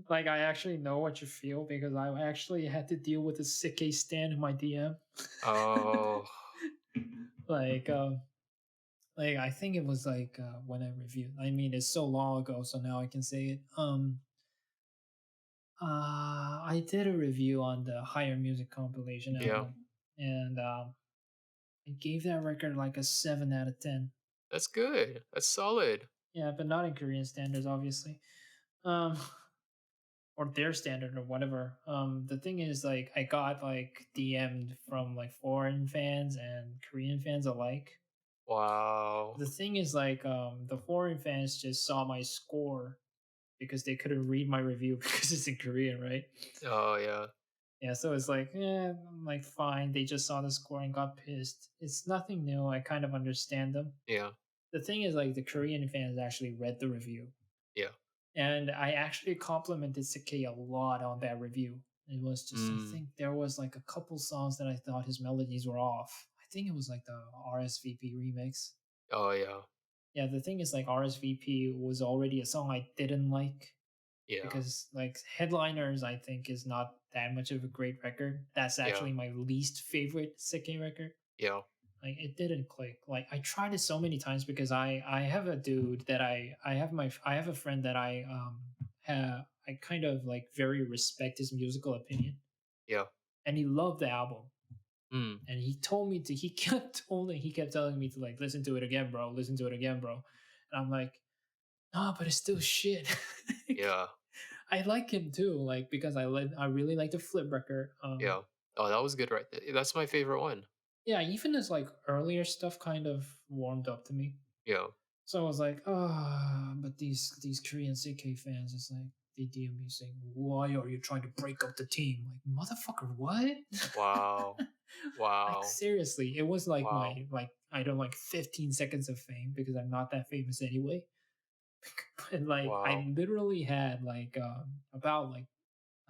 Like, I actually know what you feel because I actually had to deal with a Sik-K stand in my DM. Oh, like, like I think it was like when I reviewed. I mean, it's so long ago, so now I can say it. I did a review on the Higher Music compilation yeah. album, and I gave that record like a 7 out of 10. That's good. That's solid. Yeah, but not in Korean standards, obviously. Um, or their standard or whatever. The thing is, like, I got like DM'd from like foreign fans and Korean fans alike. Wow. The thing is, like, the foreign fans just saw my score because they couldn't read my review because it's in Korean, right? Oh yeah. Yeah, so it's like, I'm like, fine. They just saw the score and got pissed. It's nothing new. I kind of understand them. Yeah. The thing is, like, the Korean fans actually read the review, Yeah. and I actually complimented Sik-K a lot on that review. It was just, I Mm. think there was like a couple songs that I thought his melodies were off. I think it was like the RSVP remix. Oh yeah. Yeah, the thing is, like, RSVP was already a song I didn't like Yeah. because, like, Headliners, I think, is not that much of a great record. That's Yeah. actually my least favorite Sik-K record. Yeah. Like, it didn't click. Like, I tried it so many times because I have a dude that I have a friend that I kind of like very respect his musical opinion, Yeah. and he loved the album, Mm. and he told me to he kept telling me to, like, listen to it again, bro, listen to it again, bro. And I'm like, nah, but it's still shit. Like, Yeah. I like him too, like, because I really like the flip record. Yeah. Oh, that was good, right? That's my favorite one. Yeah, even his like earlier stuff kind of warmed up to me. Yeah. So I was like, ah, but these Korean CK fans, it's like they DM me saying, "Why are you trying to break up the team?" Like, motherfucker, what? Wow. Like, Wow. seriously, it was like Wow. my, like, I don't, like, 15 seconds of fame because I'm not that famous anyway. And like I Wow. literally had like about like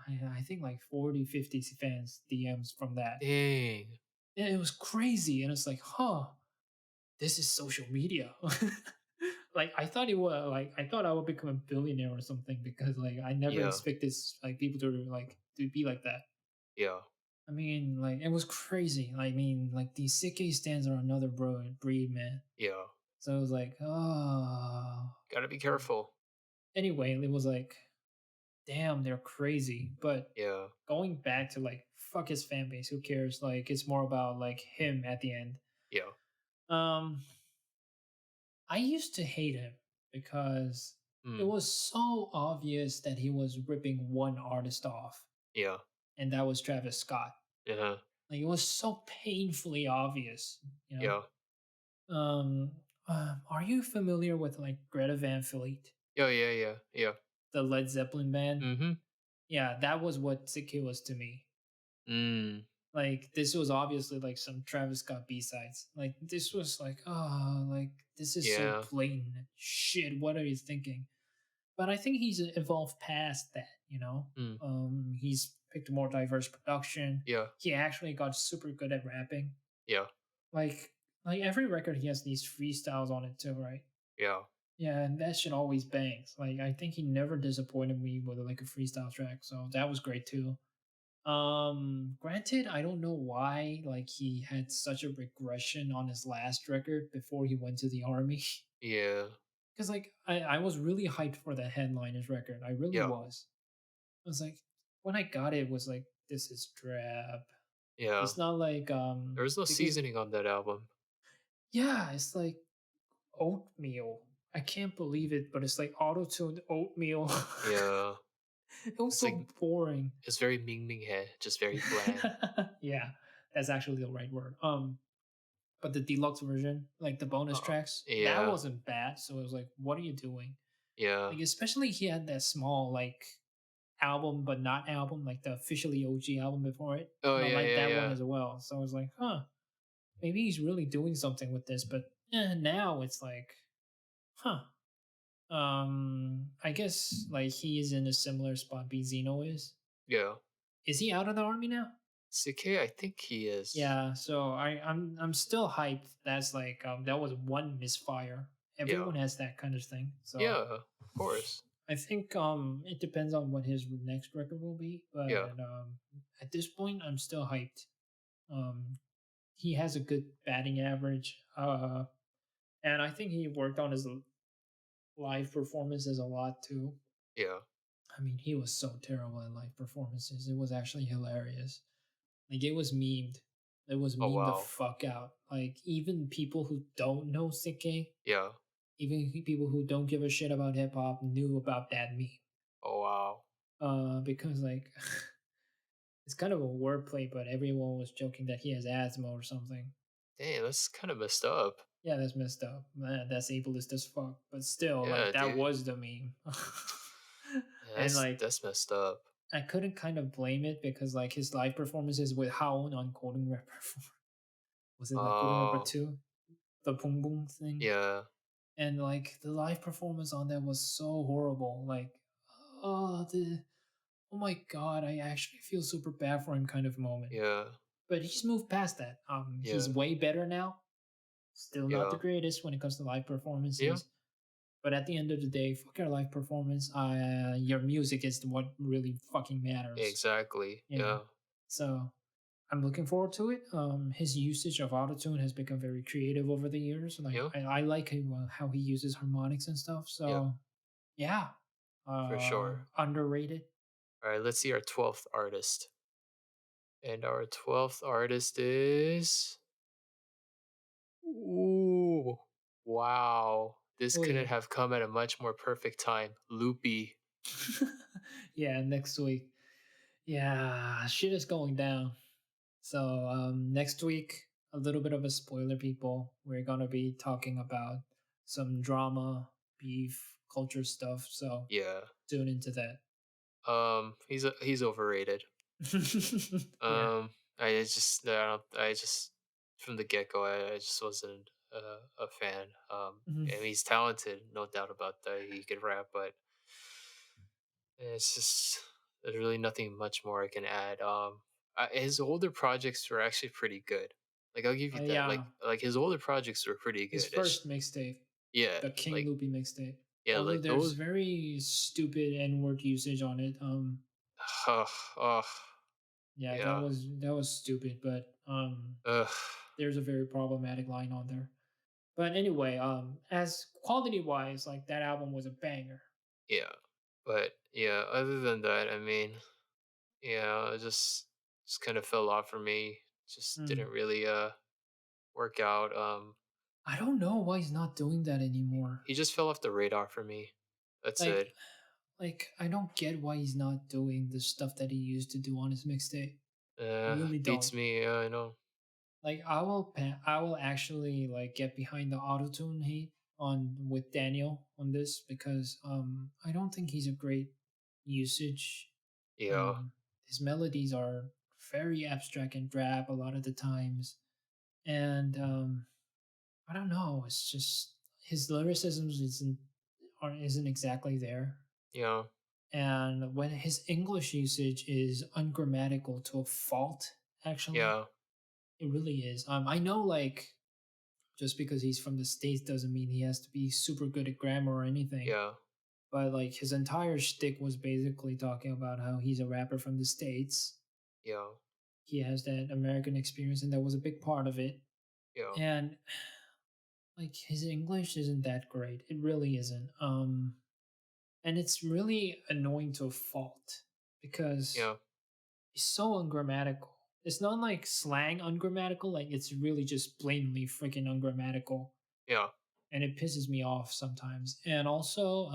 I think like 40, 50 fans DMs from that. Dang. And it was crazy. And it's like, huh, this is social media. Like, I thought it was like I thought I would become a billionaire or something because, like, I never Yeah. expected like people to be like that. Yeah. I mean, like, it was crazy. I mean, like, these Sik-K stands are another breed, man. Yeah. So it was like, oh. Gotta be careful. Anyway, it was like, damn, they're crazy. But Yeah. going back to, like, fuck his fan base, who cares? Like, it's more about like him at the end. Yeah. Um, I used to hate him because it Mm. was so obvious that he was ripping one artist off, Yeah. and that was Travis Scott. Yeah. Like, it was so painfully obvious, you Yeah. know. Um, Are you familiar with like Greta Van Fleet, Oh, yeah, yeah, yeah. the Led Zeppelin band? Mhm. Yeah, that was what Sik-K was to me. Mm. Like this was obviously like some Travis Scott B sides. Like this was like, oh, like this is so Yeah. blatant. Shit, what are you thinking? But I think he's evolved past that. Mm. He's picked a more diverse production. Yeah. He actually got super good at rapping. Yeah. Like like every record, he has these freestyles on it too, right? Yeah. Yeah, and that shit always bangs. Like I think he never disappointed me with like a freestyle track, so that was great too. Granted, I don't know why like he had such a regression on his last record before he went to the army. Yeah. Because like I was really hyped for the headliners record. I really Yeah. was. I was like, when I got it, was like, this is drab. Yeah. It's not like There was no because seasoning on that album. yeah, it's like oatmeal. I can't believe it, but it's like auto-tuned oatmeal. Yeah. It was It's like so boring. it's very Ming Ming He, just very bland. Yeah, that's actually the right word. But the deluxe version, like the bonus Uh, tracks, that yeah. wasn't bad. So it was like, what are you doing? Yeah. Like, especially he had that small like album, but not album, like the officially OG album before it. Oh, And I yeah, like yeah, that one yeah. as well. So I was like, huh, maybe he's really doing something with this. But now it's like, huh. I guess like he is in a similar spot Beenzino is. Yeah. Is he out of the army now? CK, I think he is. Yeah, so I'm still hyped. That's like that was one misfire. Yeah. Everyone has that kind of thing. So Yeah, of course. I think it depends on what his next record will be, Yeah. but at this point I'm still hyped. Um he has a good batting average. And I think he worked on his live performances a lot too. Yeah. I mean, he was so terrible at live performances. It was actually hilarious. Like it was memed. It was Oh, memed the wow. fuck out. Like even people who don't know Sik-K, Yeah. even people who don't give a shit about hip hop knew about that meme. Oh, wow. Because like it's kind of a wordplay, but everyone was joking that he has asthma or something. Damn, that's kind of messed up. Yeah, that's messed up. Man, that's ableist as fuck. But still, like Yeah, that dude. was the meme. Yeah, And like that's messed up. I couldn't kind of blame it because like his live performances with Haon on Golden Rapper 4. Was it like Golden Rapper Oh, 2? The boom boom thing. yeah. And like the live performance on that was so horrible. Like the oh my god, I actually feel super bad for him kind of moment. Yeah. But he's moved past that. He's Yeah. way better now. Still not the Yeah. greatest when it comes to live Yeah. performances. But at the end of the day, fuck your live performance. Your music is what really fucking matters. Exactly. You know. Yeah. So I'm looking forward to it. His usage of autotune has become very creative over the years. Like Yeah. I like how he uses harmonics and stuff. Yeah. So yeah, For sure. underrated. All right, let's see our 12th artist. And our 12th artist is. Ooh. Wow. This Oh couldn't yeah, have come at a much more perfect time. Loopy. yeah. Next week, yeah, shit is going down. So next week, a little bit of a spoiler, people. We're gonna be talking about some drama, beef, culture stuff. So Yeah. tune into that. He's overrated. Yeah. Um, I just from the get go, I just wasn't a fan. Mhm. And he's talented, no doubt about that. He could rap, but it's just there's really nothing much more I can add. His older projects were actually pretty good. Like I'll give you that. Yeah, Like his older projects were pretty his good. first mixtape, Yeah, the King Loopy mixtape. yeah, Although like there's those. very stupid N-word usage on it. Oh, Yeah, yeah. that was stupid, but Ugh, there's a very problematic line on there. But anyway, as quality wise, like that album was a banger. yeah. But yeah, other than that, I mean, yeah, it just kind of fell off for me. Just didn't Mm. really work out. I don't know why he's not doing that anymore. He just fell off the radar for me. That's Like, it. I don't get why he's not doing the stuff that he used to do on his mixtape. I really Beats don't. me. I know. Like I will actually like get behind the autotune hate on with Daniel on this because I don't think he's a great usage. Yeah, Um his melodies are very abstract and drab a lot of the times. And I don't know, it's just his lyricism isn't exactly there. yeah, And when his English usage is ungrammatical to a fault, actually, yeah, it really is. I know like just because he's from the States doesn't mean he has to be super good at grammar or anything. yeah, But like his entire shtick was basically talking about how he's a rapper from the States. yeah, He has that American experience, and that was a big part of it. yeah, And like his English isn't that great. It really isn't. And it's really annoying to a fault because yeah, it's so ungrammatical. It's not like slang ungrammatical, like it's really just blatantly freaking ungrammatical. yeah, And it pisses me off sometimes. And also,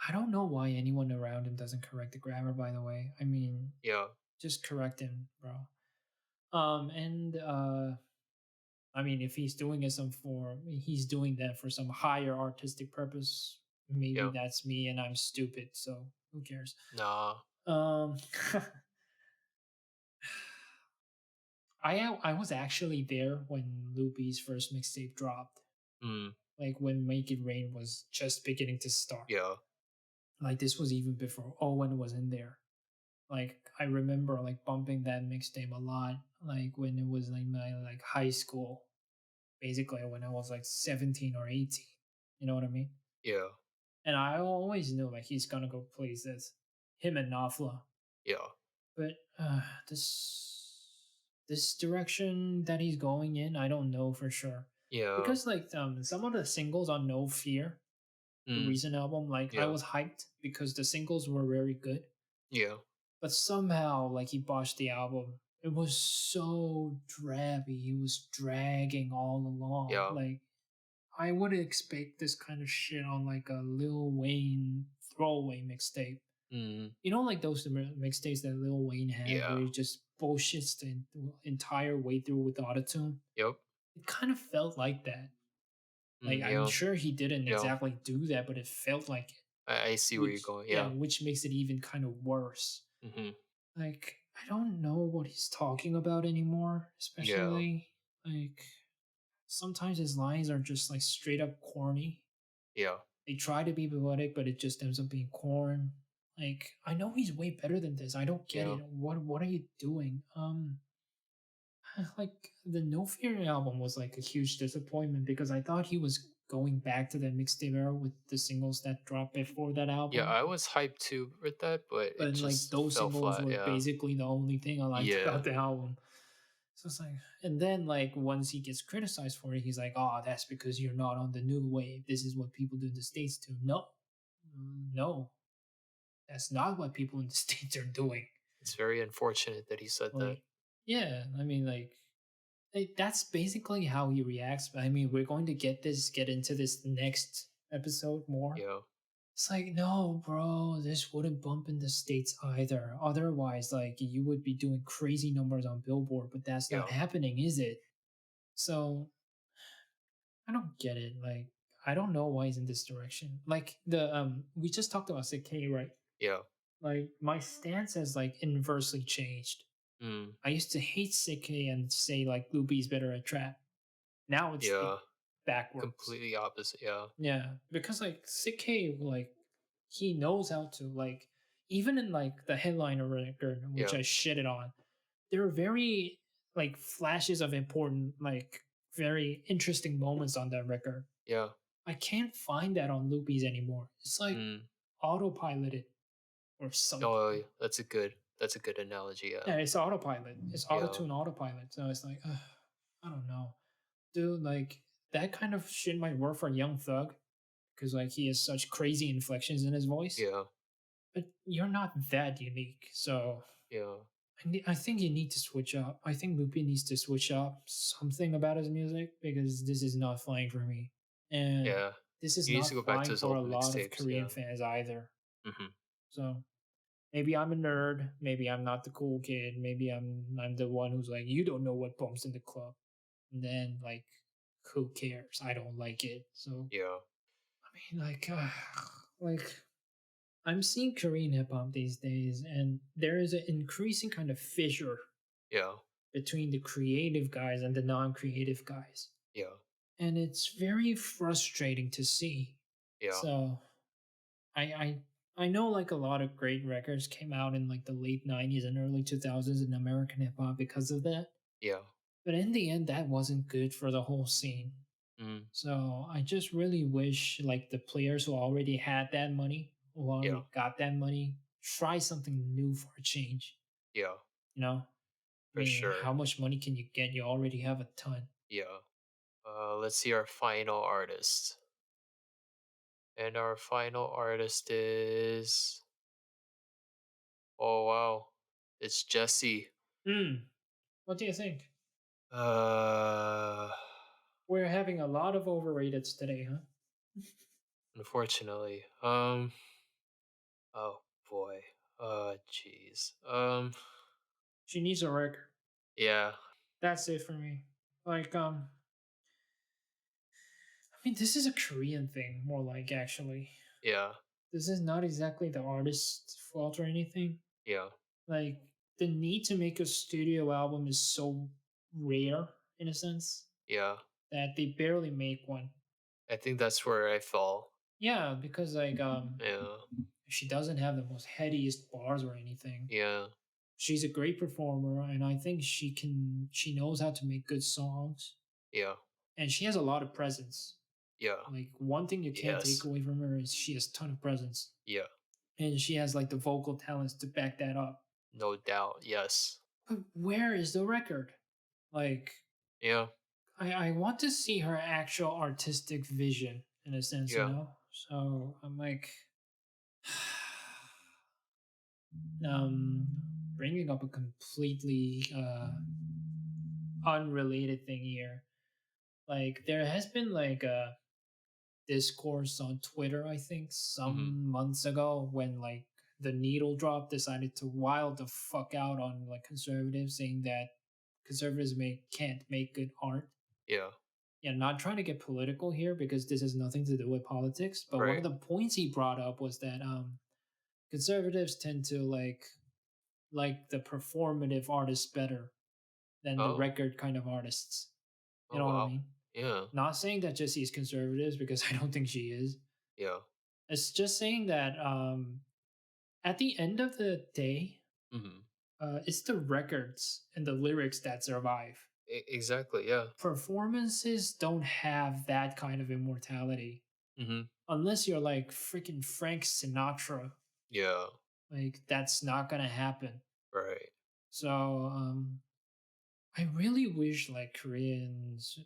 I don't know why anyone around him doesn't correct the grammar. By the way, I mean, yeah, just correct him, bro. And I mean, if he's doing it he's doing that for some higher artistic purpose. Maybe yeah. that's me, and I'm stupid. So who cares? Nah. Um, I was actually there when Loopy's first mixtape dropped. Mm, Like when Make It Rain was just beginning to start. yeah, Like this was even before Owen was in there. Like I remember like bumping that mixtape a lot. Like when it was like my like high school, basically when I was like 17 or 18. You know what I mean? yeah, And I always knew like he's gonna go places. Him and Nafla. yeah, But this direction that he's going in, I don't know for sure. yeah, Because like some of the singles on No Fear, the mm, recent album, like I yeah, was hyped because the singles were very good. yeah, But somehow like he botched the album. It was so drabby. He was dragging all along. yeah, Like I would expect this kind of shit on like a Lil Wayne throwaway mixtape. mm, You know, like those mixtapes that Lil Wayne had, where yeah, he just bullshits the entire way through with autotune. yep, It kind of felt like that. Like I'm yeah, sure he didn't yeah. exactly do that, but it felt like it. I see where you're Which going. yeah, Yeah, which makes it even kind of worse. hmm, Like I don't know what he's talking about anymore, yeah, especially like sometimes his lines are just like straight up corny. yeah, They try to be poetic, but it just ends up being corn. Like I know he's way better than this. I don't get yeah, it. What are you doing? Like the No Fear album was like a huge disappointment because I thought he was going back to that mixtape era with the singles that dropped before that yeah. album. I was hyped too with that, but it But like just those fell singles flat. were Yeah, basically the only thing I liked yeah, about the album. So it's like, and then like once he gets criticized for it, he's like, "Oh, that's because you're not on the new wave. This is what people do in the states do." No, no, that's not what people in the states are doing. it's very unfortunate that he said that. Like, yeah, I mean, that's basically how he reacts. I mean, we're going to get into this next episode more. Yeah, It's like, no, bro, this wouldn't bump in the States either. Otherwise, like, you would be doing crazy numbers on Billboard, but that's not yeah, happening, is it? So, I don't get it. Like, I don't know why he's in this direction. Like, we just talked about Sik-K, right? yeah, Like, my stance has, like, inversely changed. mm, I used to hate Sik-K and say, like, Loopy's better at trap. Now it's, like, yeah. backwards. Completely opposite. Yeah, Yeah, because like Sik-K, like he knows how to like even in like the headliner record, which yeah, I shitted on, there are very like flashes of important, like very interesting moments on that record. yeah. I can't find that on Loopy's anymore. It's like Mm. autopiloted or Oh, something. yeah, that's a good analogy. Yeah, Yeah, it's autopilot. It's yeah, auto-tune autopilot. So it's like, I don't know, dude. Like that kind of shit might work for Young Thug because like he has such crazy inflections in his voice. yeah, But you're not that unique, so yeah, I think you need to switch up. I think Loopy needs to switch up something about his music because this is not flying for me, and yeah. this is He needs to not go back to flying his for a old lot of mixtapes. Korean Yeah. fans either. Hmm. So Maybe I'm a nerd. Maybe I'm not the cool kid. Maybe I'm the one who's like, you don't know what bumps in the club. And then like, who cares? I don't like it. So Yeah. I mean, like I'm seeing Korean hip hop these days, and there is an increasing kind of fissure Yeah. between the creative guys and the non-creative guys, Yeah. and it's very frustrating to see. Yeah. So I I know like a lot of great records came out in like the late '90s and early 2000s in American hip hop because of that. Yeah. But in the end, that wasn't good for the whole scene. Mm. So I just really wish like the players who already had that money, who Yeah. already got that money, try something new for a change. Yeah. You know, I For mean, sure. how much money can you get? You already have a ton. Yeah. Let's see our final artist. And our final artist is, oh wow, it's Jessi. Hmm. What do you think? Uh, We're having a lot of overrateds today, huh? Unfortunately. Oh boy. Jeez. She needs a record. Yeah. That's it for me. Like, I mean, this is a Korean thing, more like actually. Yeah. This is not exactly the artist's fault or anything. Yeah. Like, the need to make a studio album is so rare in a sense Yeah. that they barely make one. I think that's where I fall. Yeah, because like Yeah. she doesn't have the most headiest bars or anything. Yeah. She's a great performer and I think she knows how to make good songs Yeah. and she has a lot of presence. Yeah. Like one thing you can't take Yes. away from her is she has a ton of presence. Yeah. And she has like the vocal talents to back that up. No doubt. Yes. But where is the record? Like Yeah. I want to see her actual artistic vision in a sense, you Yeah. know? So I'm like bringing up a completely unrelated thing here. Like there has been like a discourse on Twitter, I think, Mm-hmm. some months ago when like the needle drop decided to wild the fuck out on like conservatives, saying that conservatives can't make good art. Yeah. Yeah, not trying to get political here because this has nothing to do with politics, but one of Right. the points he brought up was that conservatives tend to like the performative artists better than the Oh. record kind of artists. You Oh know what I wow. mean? Yeah. Not saying that Jessie is conservative because I don't think she is. Yeah. It's just saying that at the end of the day, Mm-hmm. it's the records and the lyrics that survive. Exactly. Yeah. Performances don't have that kind of immortality Mm-hmm. unless you're like freaking Frank Sinatra. Yeah. Like that's not gonna happen. Right. So I really wish like Koreans,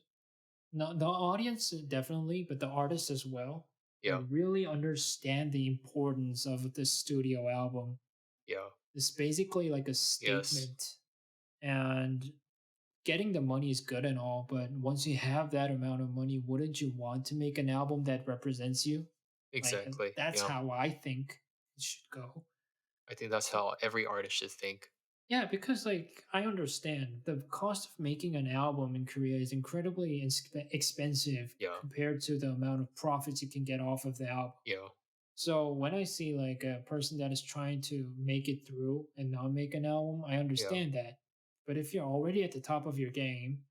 not the audience definitely, but the artists as well, Yeah. would really understand the importance of the studio album. Yeah. It's basically like a Yes. statement, and getting the money is good and all, but once you have that amount of money, wouldn't you want to make an album that represents you? Like Exactly. that's Yeah. how I think it should go. I think that's how every artist should think. Yeah, because like I understand the cost of making an album in Korea is incredibly expensive Yeah. compared to the amount of profits you can get off of the album. Yeah. So when I see like a person that is trying to make it through and not make an album, I Yeah. understand that. But if you're already at the top of your game,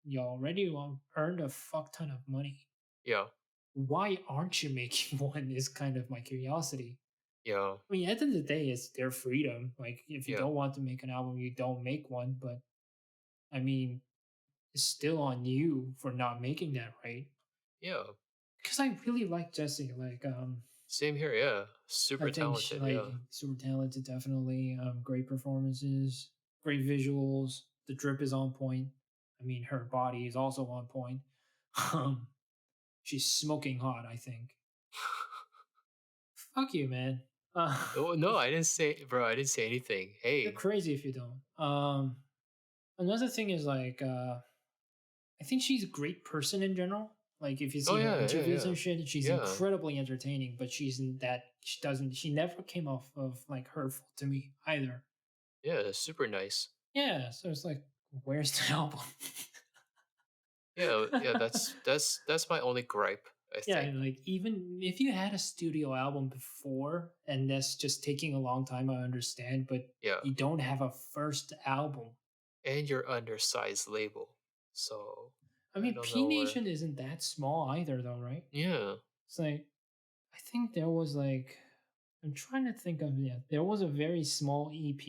you already earned a fuck ton of money. Yeah. Why aren't you making one? Is kind of my curiosity. Yeah. I mean, at the end of the day, it's their freedom. Like, if you Yeah. don't want to make an album, you don't make one. But I mean, it's still on you for not making that, right? Yeah. Because I really like Jessie. Like, Same here. Yeah. I Super think she talented. like Yeah. super talented, definitely. Great performances, great visuals. The drip is on point. I mean, her body is also on point. Um, she's smoking hot. I think. Fuck you, man. Oh no, I didn't say, bro. I didn't say anything. you're Hey. crazy if you don't. Another thing is like, I think she's a great person in general. Like if you Oh see her yeah, yeah, interviews yeah, and shit, she's yeah, incredibly entertaining, but she never came off of like hurtful to me either. yeah. Super nice. Yeah, so it's like, where's the album? Yeah, yeah. That's my only gripe. I Yeah, think. and like even if you had a studio album before and that's just taking a long time, I understand, but Yeah, you don't have a first album. and you're undersized label, so I I mean, don't P know where. Nation isn't that small either, though, right? Yeah, It's like I think there was like I'm trying to think of yeah, there was a very small EP,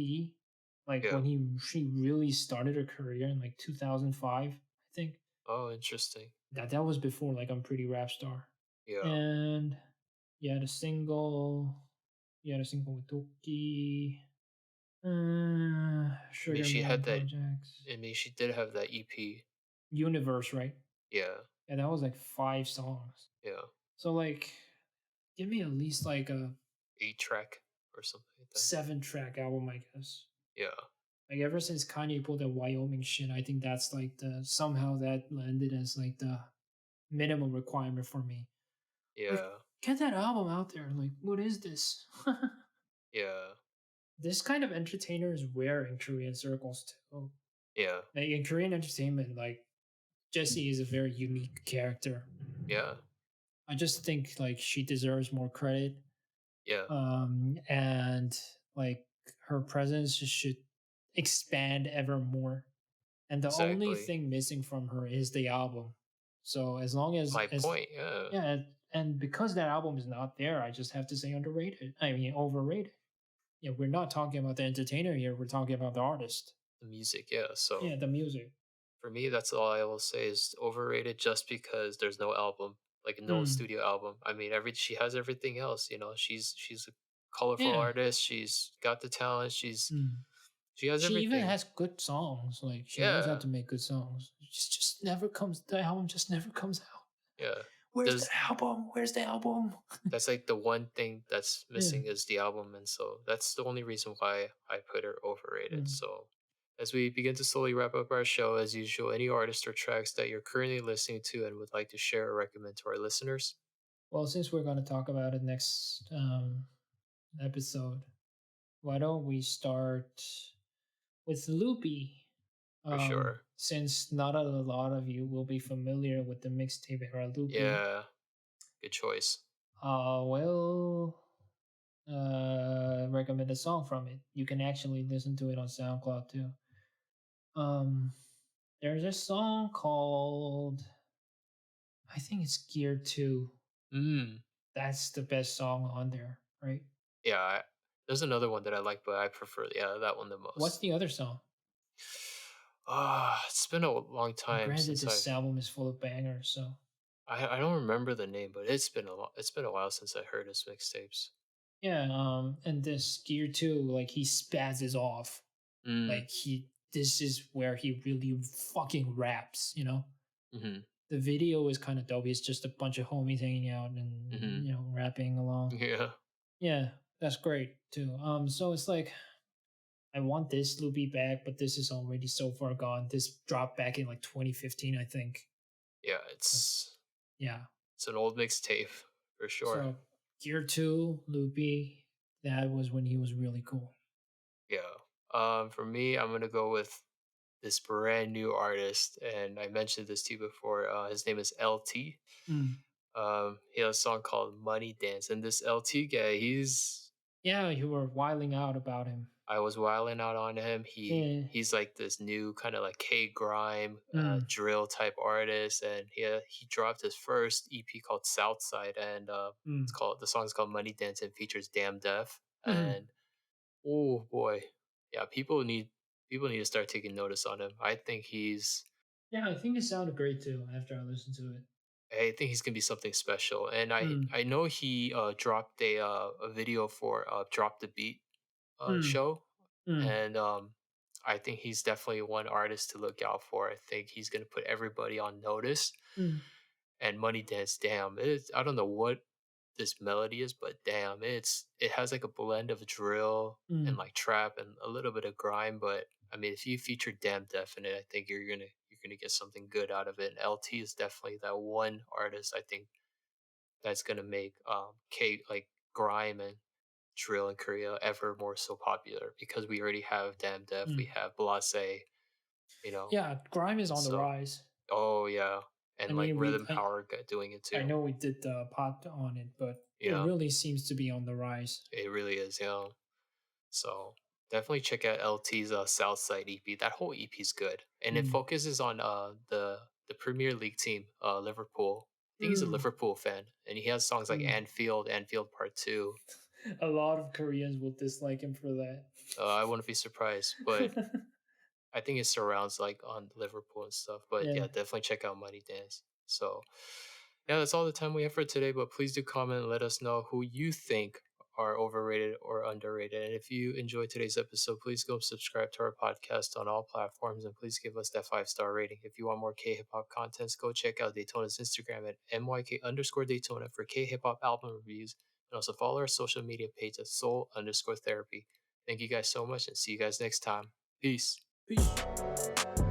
like yeah. when she really started her career in like 2005, I think. Oh, interesting. That was before like I'm Pretty Rap Star, Yeah. and you had a single, you had a single with Doki, I mean, Sugar she Man had that. Projects, I mean, she did have that EP. Universe, right? Yeah, Yeah, that was like 5 songs. yeah. So like, give me at least like a 8 track or something like that. 7 track album, I guess. Yeah, Like ever since Kanye pulled that Wyoming shit, I think that's like the somehow that landed as like the minimum requirement for me. Like, yeah, get that album out there. Like, what is this? yeah, This kind of entertainer is rare in Korean circles too. yeah, Like in Korean entertainment, like Jessi is a very unique character. yeah, I just think like she deserves more credit. yeah. And like her presence should expand ever more. And the only Exactly. thing missing from her is the album. So as long My as point. Yeah, yeah, and because that album is not there, I just have to say underrated. I mean overrated. Yeah, we're not talking about the entertainer here. We're talking about the artist. the music. Yeah. So Yeah, the music. for me, that's all I will say is overrated, just because there's no album, like no Mm, studio album. I mean, every she has everything else. You know, she's a colorful yeah. artist. She's got the talent. Mm. She has She even everything. has good songs. Like she knows how Yeah, to make good songs. It just never comes. The album just never comes out. yeah. Where's the Does album? Where's the album? That's like the one thing that's Yeah. missing is the album, and so that's the only reason why I put her overrated. Mm. So, as we begin to slowly wrap up our show, as usual, any artist or tracks that you're currently listening to and would like to share or recommend to our listeners, Well, since we're going to talk about it next episode, why don't we start with Loopy? for sure. Since not a lot of you will be familiar with the mixtape era Loopy, Yeah, good choice. well, recommend a song from it. You can actually listen to it on SoundCloud too. Um, there's a song called I think it's Gear 2. Mm. That's the best song on there, right? Yeah, there's another one that I like, but I prefer that one the What's most. the other song? Ah, it's been a long And time granted, since this album is full of bangers, so I don't remember the name, but it's been a while since I heard his mixtapes. yeah. And this Gear 2, like he spazzes off. Mm. Like this is where he really fucking raps, you know? Mhm. The video is kind of dope. It's just a bunch of homies hanging out and, Mhm. you know, rapping along. Yeah. Yeah, that's great too. So it's like, I want this Loopy back, but this is already so far gone. This dropped back in like 2015, I think. Yeah, So, it's yeah. it's an old mixtape for sure. So Gear 2, Loopy, that was when he was really cool. Yeah. For me, I'm gonna go with this brand new artist, and I mentioned this to you before. His name is LT. Mm. He has a song called "Money Dance," and this LT guy, Yeah, you were wiling out about him. I was wilding out on him. Yeah. He's like this new kind of like K grime Mm. drill type artist, and he dropped his first EP called Southside, and Mm. the song's called "Money Dance" and features Damn Def, Mhm. and oh boy, yeah, people need to start taking notice on him. Yeah, I think it sounded great too after I listened to it. I think he's gonna be something special, and Mm. I know he dropped a video for Drop the Beat Mm. show, Mm. and I think he's definitely one artist to look out for. I think he's gonna put everybody on notice. Mm. And Money Dance, damn, I don't know what this melody is, but damn, it has like a blend of drill and Mm. like trap and a little bit of grime. But I mean, if you feature Damn Definite, I think you're gonna get something good out of it. And LT is definitely that one artist I think that's gonna make K like grime and drill in Korea ever more so popular because we already have Damn Def, we Mm. have Blase, you know. Yeah, grime is on the So rise. oh yeah, and I like mean, Rhythm Power doing it I too. know we did the pod on it, but it Yeah, really seems to be on the rise. it really is. Yeah. So definitely check out LT's Southside EP. That whole EP is good, and it Mm. focuses on the Premier League team, Liverpool. I think he's a Mm. Liverpool fan, and he has songs like Mm. Anfield, Anfield Part Two. A lot of Koreans will dislike him for that. I wouldn't be surprised, but I think it surrounds like on Liverpool and stuff. But Yeah. yeah, definitely check out Money Dance. So yeah, that's all the time we have for today. But please do comment and let us know who you think are overrated or underrated. And if you enjoyed today's episode, please go subscribe to our podcast on all platforms and please give us that 5-star rating. If you want more K hip hop contents, go check out Daytona's Instagram at MYK_Daytona for K hip hop album reviews. And also follow our social media page at Soul_Therapy. Thank you guys so much and see you guys next time. Peace. Peace.